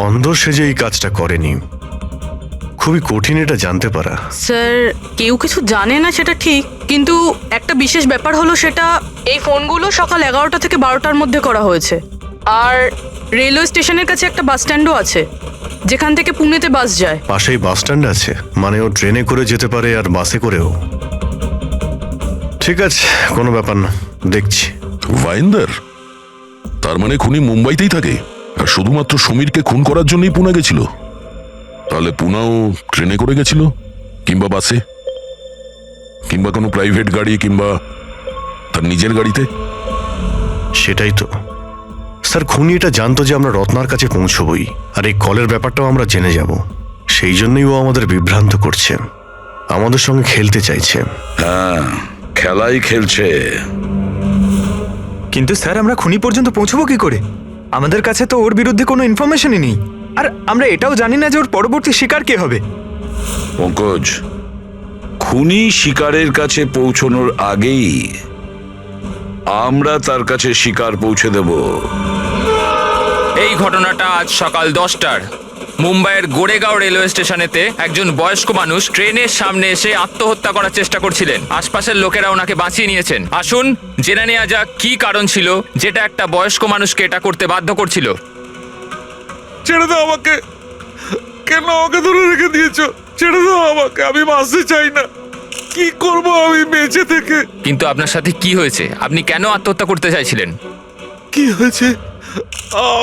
অন্ধ সেজে এই কাজটা করেনি। খুবই কঠিন এটা জানতে পারা। স্যার কেউ কিছু জানে না সেটা ঠিক, কিন্তু একটা বিশেষ ব্যাপার হলো সেটা এই ফোনগুলো সকাল 11টা থেকে 12টার মধ্যে করা হয়েছে। আর রেলওয়ে স্টেশনের কাছে একটা বাস স্ট্যান্ডও আছে, যেখান থেকে পুনেতে বাস যায়। পাশেই বাস স্ট্যান্ড আছে, মানে ও ট্রেনে করে যেতে পারে আর বাসে করেও। ঠিক আছে, কোনো ব্যাপার না, দেখছি। ভাইন্দার, তার মানে খুনি মুম্বাইতেই থাকে আর শুধুমাত্র সমীরকে খুন করার জন্যই পুনা গেছিল? তাহলে পুনাও ট্রেনে করে গেছিল, কিংবা বাসে, কিংবা কোনো প্রাইভেট গাড়ি, কিংবা তার নিজের গাড়িতে? সেটাই তো স্যার, খুনি এটা জানতো যে আমরা রত্নার কাছে পৌঁছবই, আর এই কলের ব্যাপারটাও আমরা জেনে যাব। সেই জন্যই ও আমাদের বিভ্রান্ত করছে, আমাদের সঙ্গে খেলতে চাইছে। হ্যাঁ, খেলাই খেলছে। কিন্তু স্যার আমরা খুনি পর্যন্ত পৌঁছবো কি করে? আমাদের কাছে তো ওর বিরুদ্ধে কোনো ইনফরমেশনই নেই, আর আমরা এটাও জানি না যে ওর পরবর্তী শিকার কে হবে। পঙ্কজ, খুনি শিকারের কাছে পৌঁছানোর আগেই আমরা তার কাছে শিকার পৌঁছে দেব। এই ঘটনাটা আজ সকাল 10টার মুম্বাইয়ের গোরেগাঁও রেলওয়ে স্টেশনেতে একজন বয়স্ক মানুষ ট্রেনের সামনে এসে আত্মহত্যা করার চেষ্টা করছিলেন। আশপাশের লোকেরা ওনাকে বাঁচিয়ে নিয়েছেন। আসুন জেনে নেওয়া যাক কি কারণ ছিল যেটা একটা বয়স্ক মানুষকে এটা করতে বাধ্য করছিল। ছেড়ে দাও আমাকে, কেন আমাকে ধরে রেখে দিয়েছো? ছেড়ে দাও আমাকে, আমি বাঁচতে চাই না। কি করব আমি বেঁচে থেকে? কিন্তু আপনার সাথে কি হয়েছে? আপনি কেন আত্মহত্যা করতে চাইছিলেন? কি হয়েছে?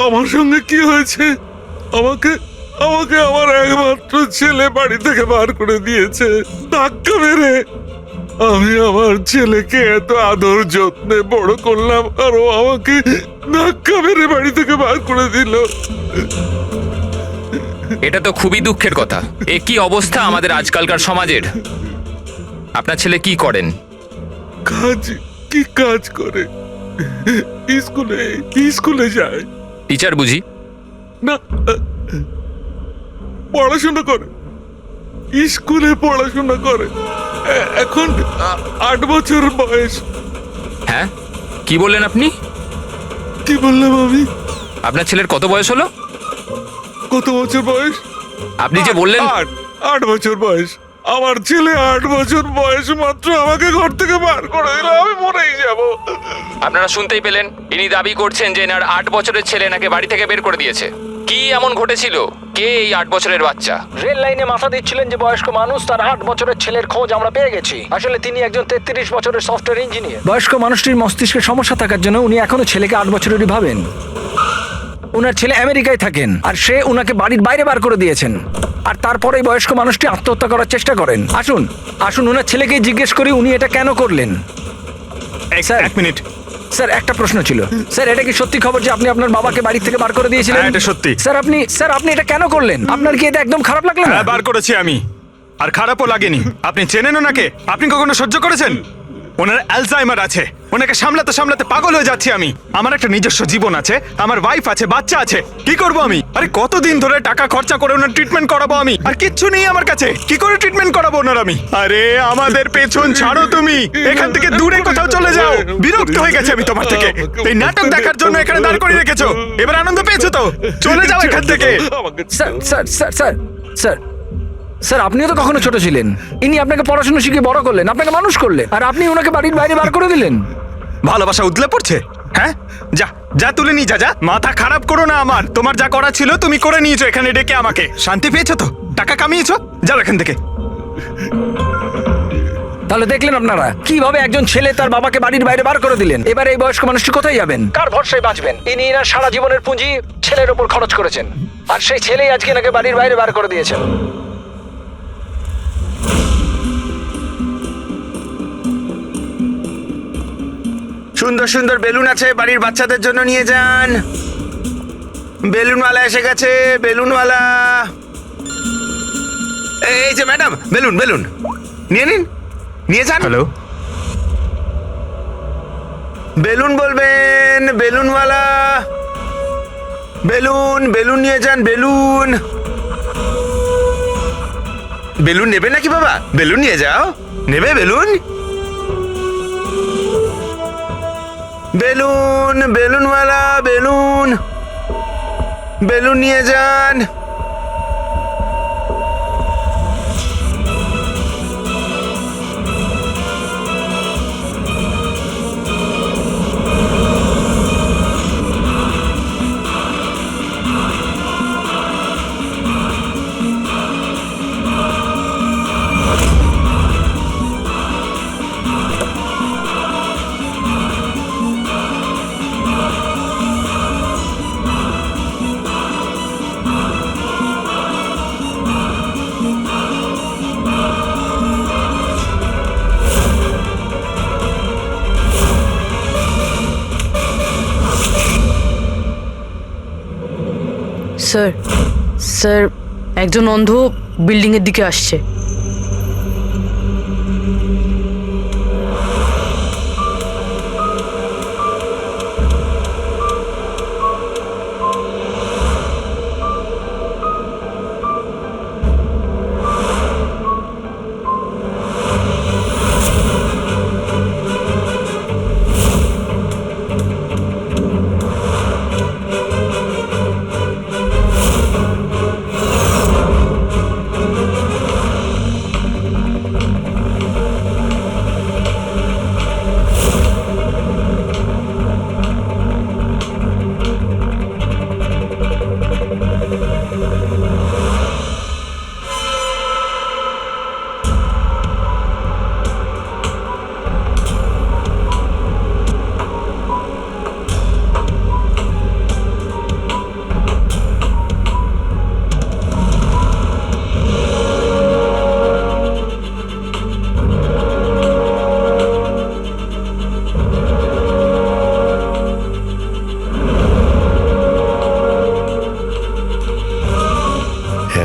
আমার সঙ্গে কি হয়েছে? আমাকে আমাকে আমার একমাত্র ছেলে বাড়ি থেকে বার করে দিয়েছে ধাক্কা মেরে। আমি আমার ছেলেকে এত আদর যত্নে বড় করলাম, আর ও আমাকে ধাক্কা মেরে বাড়ি থেকে বার করে দিল। এটা তো খুবই দুঃখের কথা। এ কি অবস্থা আমাদের আজকালকার সমাজের। আপনার ছেলে কি করেন? কি কাজ করে? স্কুলে যায়। টিচার বুঝি? না, পড়াশোনা করে, স্কুলে পড়াশোনা করে। এখন 8 বছর বয়স। হ্যাঁ, কি বললেন আপনি? কি বললাম আমি? আপনার ছেলের কত বয়স হলো? কত বছর বয়স? আপনি যে বললেন 8 বছর বয়স। আমার ছেলে 8 বছর বয়স মাত্র আমাকে ঘর থেকে বার করে দিল, আমি মরেই যাব। আপনারা শুনতেই পেলেন, ইনি দাবি করছেন যে এনার 8 বছরের ছেলে নাকি বাড়ি থেকে বের করে দিয়েছে। কি এমন ঘটেছিল? কে এই 8 বছরের বাচ্চা? রেল লাইনে মাথা দিচ্ছিলেন যে বয়স্ক মানুষ, তার 8 বছরের ছেলের খোঁজ আমরা পেয়ে গেছি। আসলে তিনি একজন 33 বছরের সফটওয়্যার ইঞ্জিনিয়ার। বয়স্ক মানুষটির মস্তিষ্কে সমস্যা থাকার জন্য উনি এখনো ছেলেকে 8 বছরেরই ভাবেন। ওনার ছেলে আমেরিকায় থাকেন, আর সে ওনাকে বাড়ির বাইরে বার করে দিয়েছেন। আর তারপরে বয়স্ক মানুষটি আত্মহত্যা করার চেষ্টা করেন। আসুন আসুন ওনার ছেলেকে জিজ্ঞেস করি উনি এটা কেন করলেন। স্যার, 1 মিনিট স্যার, একটা প্রশ্ন ছিল। স্যার, এটা কি সত্যি খবর যে আপনি আপনার বাবাকে বাড়ি থেকে বার করে দিয়েছিলেন? হ্যাঁ, এটা সত্যি। স্যার আপনি এটা কেন করলেন? আপনার কি এটা একদম খারাপ লাগলো না? হ্যাঁ, বার করেছি আমি, আর খারাপও লাগেনি। আপনি চেনেন ওনাকে? আপনি কখনো সহ্য করেছেন? ওনার অ্যালজাইমার আছে, ওনাকে সামলাতে সামলাতে পাগল হয়ে যাচ্ছি আমি। আমার একটা নিজস্ব জীবন আছে, আমার ওয়াইফ আছে, বাচ্চা আছে। কি করব আমি? আরে কতদিন ধরে টাকা খরচা করে ওনার ট্রিটমেন্ট করাবো আমি, আর কিচ্ছু নেই আমার কাছে। কি করে ট্রিটমেন্ট করাবো ওনার আমি? আরে আমাদের পেছন ছাড়ো, তুমি এখান থেকে দূরে কোথাও চলে যাও। বিরক্ত হয়ে গেছে আমি তোমার থেকে। এই নাটক দেখার জন্য এখানে দাঁড় করিয়ে রেখেছো, এবার আনন্দ পেয়েছো তো? চলে যাও এখান থেকে। Sir sir sir sir sir sir, আপনিও তো কখনো ছোট ছিলেন। ইনি আপনাকে পড়াশোনা শিখিয়ে বড় করলেন, আপনাকে মানুষ করলেন, আর আপনি ওনাকে বাড়ির বাইরে বার করে দিলেন। ভালোবাসা উতলে পড়ছে? হ্যাঁ, যা যা তুলে নিয়ে যা। মাথা খারাপ করো না আমার। তোমার যা করা ছিল তুমি করে নিয়েছো এখানে ডেকে আমাকে। শান্তি পেয়েছো তো? টাকা কামিয়েছো? যাও এখান থেকে। তাহলে দেখলেন আপনারা কিভাবে একজন ছেলে তার বাবাকে বাড়ির বাইরে বার করে দিলেন। এবার এই বয়স্ক মানুষটি কোথায় যাবেন? কার ভরসায় বাঁচবেন? ইনি এনার সারা জীবনের পুঁজি ছেলের উপর খরচ করেছেন, আর সেই ছেলেই আজকে এনাকে বাড়ির বাইরে বার করে দিয়েছেন। সুন্দর সুন্দর বেলুন আছে, বাড়ির বাচ্চাদের জন্য নিয়ে যান। বেলুনওয়ালা এসে গেছে, বেলুনওয়ালা। এই যে ম্যাডাম, বেলুন বেলুন নিয়ে নিন, নিয়ে যান। হ্যালো, বেলুন বলবেন, বেলুনওয়ালা। বেলুন বেলুন নিয়ে যান, বেলুন। বেলুন নেবে নাকি বাবা? বেলুন নিয়ে যাও। নেবে বেলুন? বেলুন বেলুনওয়ালা, বেলুন বেলুন নিয়ে যান। স্যার স্যার একজন অন্ধ বিল্ডিং এর দিকে আসছে।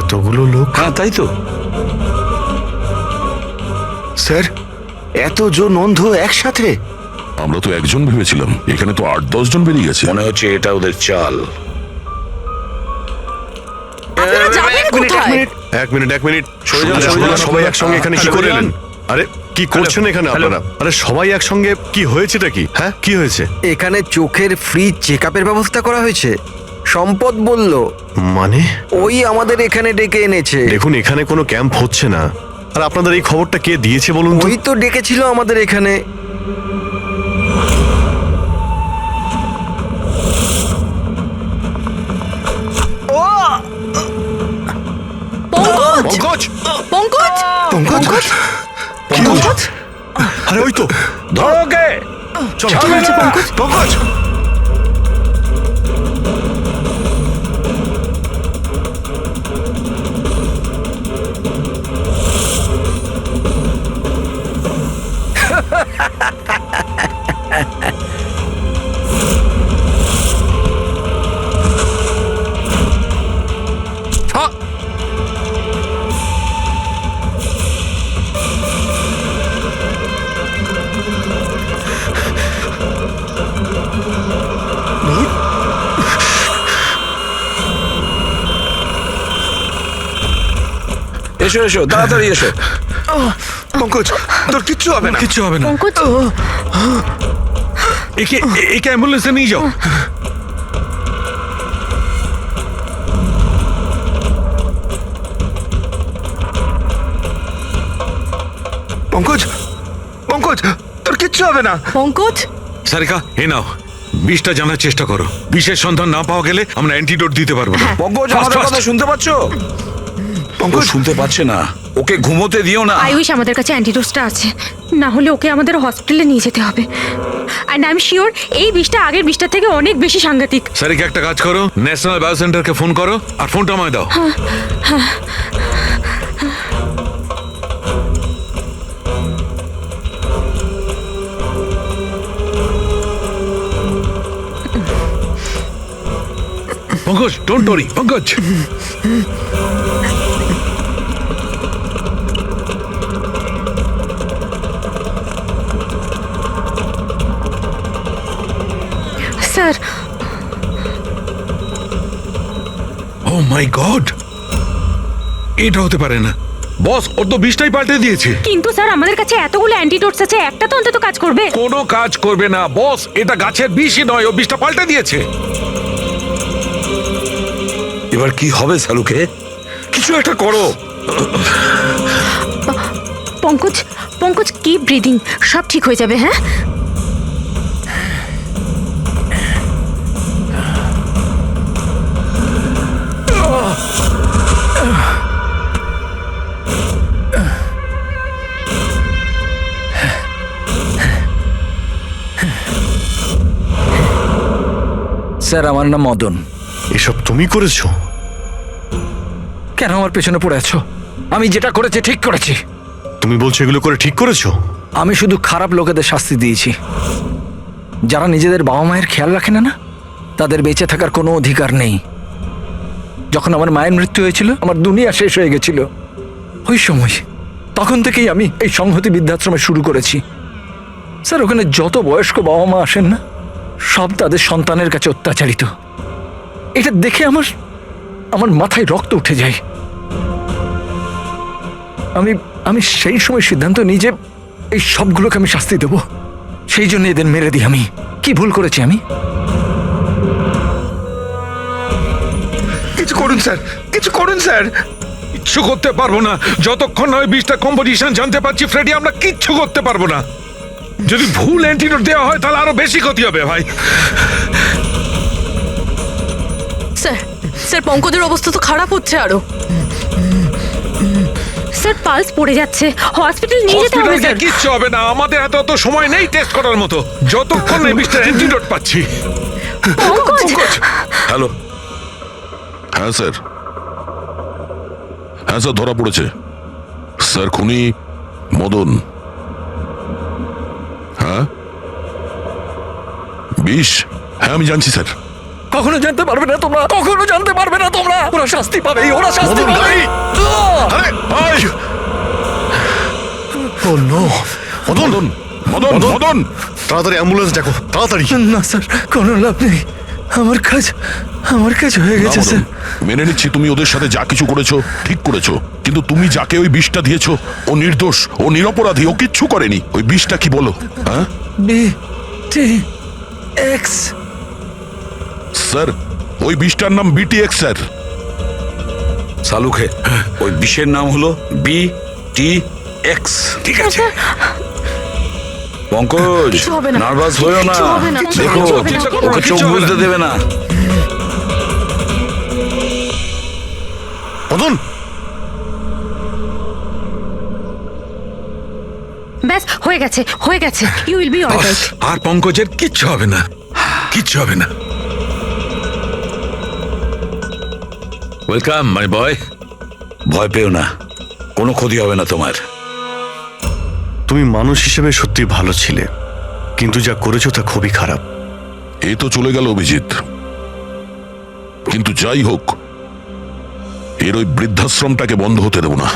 এতগুলো লোক? হ্যাঁ তাই তো। স্যার এতজন অন্ধ একসাথে? আমরা তো একজন ভেবেছিলাম, এখানে তো 8-10 জন বেরিয়ে গেছে। মনে হচ্ছে এটা ওদের চাল। আপনারা যাবেন কোথায়? এক মিনিট সবাই একসঙ্গে এখানে কি করে এলেন? আরে কি করছেন এখানে আপনারা? আরে সবাই একসঙ্গে কি হয়েছেটা কি? হ্যাঁ কি হয়েছে? এখানে চোখের ফ্রি চেক আপের ব্যবস্থা করা হয়েছে। সম্পদ বলল, মানে ওই আমাদের এখানে ডেকে এনেছে। দেখুন এখানে কোনো ক্যাম্প হচ্ছে না। আর আপনাদের এই খবরটা কে দিয়েছে বলুন তো? ওই তো ডেকেছিল আমাদের এখানে। পঙ্কজ পঙ্কজ পঙ্কজ পঙ্কজ আরে ওই তো ধরো ওকে। চলো পঙ্কজ পঙ্কজ এসো এসো তাড়াতাড়ি এসো। পঙ্কজ তোর কিচ্ছু হবে না। কিচ্ছু হবে না। পঙ্কজ একে অ্যাম্বুলেন্সে নিয়ে যাও। পঙ্কজ পঙ্কজ তোর কিচ্ছু হবে না। পঙ্কজ সারিকা এ নাও, বিষটা জানার চেষ্টা করো। বিষের সন্ধান না পাওয়া গেলে আমরা অ্যান্টিডোট দিতে পারবো না। পঙ্কজ আমাদের কথা শুনতে পাচ্ছ? পঙ্কজ শুনতে পাচ্ছে না, ওকে ঘুমোতে দিও না। আই উইশ আমাদের কাছে অ্যান্টিডোটসটা আছে, না হলে ওকে আমাদের হসপিটালে নিয়ে যেতে হবে। অ্যান্ড আই এম শিওর এই বিষটা আগের বিষটার থেকে অনেক বেশি সাংঘাতিক। সারিকা একটা কাজ করো, ন্যাশনাল বায়ো সেন্টারকে ফোন করো আর ফোনটা আমায় দাও। Pankaj don't worry Pankaj. Sir oh my god, এটা হতে পারে না। বস ওর তো বিষটাই পাল্টে দিয়েছে। কিন্তু স্যার আমাদের কাছে এতগুলো অ্যান্টিডোটস আছে, একটা তো অন্তত কাজ করবে। কোনো কাজ করবে না বস, এটা গাছের বিষই নয়, ও বিষটা পাল্টে দিয়েছে। এবার কি হবে সালুকে? কিছু একটা করো। পঙ্কজ পঙ্কজ কিপ ব্রিদিং, সব ঠিক হয়ে যাবে। হ্যাঁ স্যার আমার নাম মদন। এসব তুমি করেছো? কেন আমার পেছনে পড়ে আছো? আমি যেটা করেছি ঠিক করেছি। তুমি বলছো এগুলো করে ঠিক করেছো? আমি শুধু খারাপ লোকেদের শাস্তি দিয়েছি, যারা নিজেদের বাবা মায়ের খেয়াল রাখে না, তাদের বেঁচে থাকার কোনো অধিকার নেই। যখন আমার মায়ের মৃত্যু হয়েছিল, আমার দুনিয়া শেষ হয়ে গেছিল। ওই সময় তখন থেকেই আমি এই সংহতি বৃদ্ধাশ্রমে শুরু করেছি। স্যার, ওখানে যত বয়স্ক বাবা মা আসেন না, সব তাদের সন্তানের কাছে অত্যাচারিত। এটা দেখে আমার মাথায় রক্ত উঠে যায়। আমি সেই সময় সিদ্ধান্ত নিই যে এই সবগুলোকে আমি শাস্তি দেব। সেই জন্য এদের মেরে দিই। আমি কি ভুল করেছি? আমি কিছু করুন স্যার, কিছু করুন স্যার। কিচ্ছু করতে পারবো না যতক্ষণ না ওই বিষটা কম্পোজিশন জানতে পারছি ফ্রেডি। আমরা কিচ্ছু করতে পারবো না। যদি ভুল অ্যান্টিডোট দেওয়া হয় তাহলে আরো বেশি ক্ষতি হবে ভাই। স্যার, স্যার পঙ্কজের অবস্থা তো খারাপ হচ্ছে আরো। স্যার পালস পড়ে যাচ্ছে, হসপিটাল নিয়ে যেতে হবে হসপিটালে স্যার। কিচ্ছু হবে না, আমাদের হাতে অত সময় নেই টেস্ট করার মতো। যতক্ষণ এই বিষটার অ্যান্টিডোট পাচ্ছি। হ্যালো। হ্যাঁ স্যার, হ্যাঁ স্যার, ধরা পড়েছে স্যার। খুনি মদন। হ্যাঁ, বিষ। হ্যাঁ আমি জানছি স্যার। কখনো জানতে পারবে না তোমরা, কখনো জানতে পারবে না তোমরা। ওরা শাস্তি পাবে, ওরা শাস্তি পাবে। মদন, মদন, মদন, তাড়াতাড়ি অ্যাম্বুলেন্স ডাকো, তাড়াতাড়ি। না স্যার, কোনো লাভ নেই। আমার কাজ হয়ে গেছে স্যার। মেনে নিচ্ছি তুমি ওদের সাথে যা কিছু করেছো ঠিক করেছো, কিন্তু তুমি যাকে ওই বিষটা দিয়েছো ও নির্দোষ, ও নিরপরাধী, ও কিচ্ছু করেনি। ওই বিষটা কি বলো? হ্যাঁ, BTX স্যার, ওই বিষটার নাম BTX স্যার। সালুখে ওই বিষের নাম হলো BTX। ঠিক আছে পঙ্কজ, কিছু হবে না। নার্ভাস হয়েও না। কিছু হবে না। দেখো, কিছু হবে না। ওকে চোখ বুঝতে দেবে না। মদন, ব্যাস হয়ে গেছে, হয়ে গেছে। You will be alright. আর পঙ্কজের কিচ্ছু হবে না, কিচ্ছু হবে না। Welcome my boy. ভয় পেও না, কোনো ক্ষতি হবে না তোমার। তুমি মানুষ হিসেবে সত্যি ভালো ছিলে, কিন্তু যা করেছো তা খুবই খারাপ। এ তো চলে গেল অভিজিৎ, কিন্তু যাই হোক, এর ওই বৃদ্ধাশ্রমটাকে বন্ধ হতে দেব না।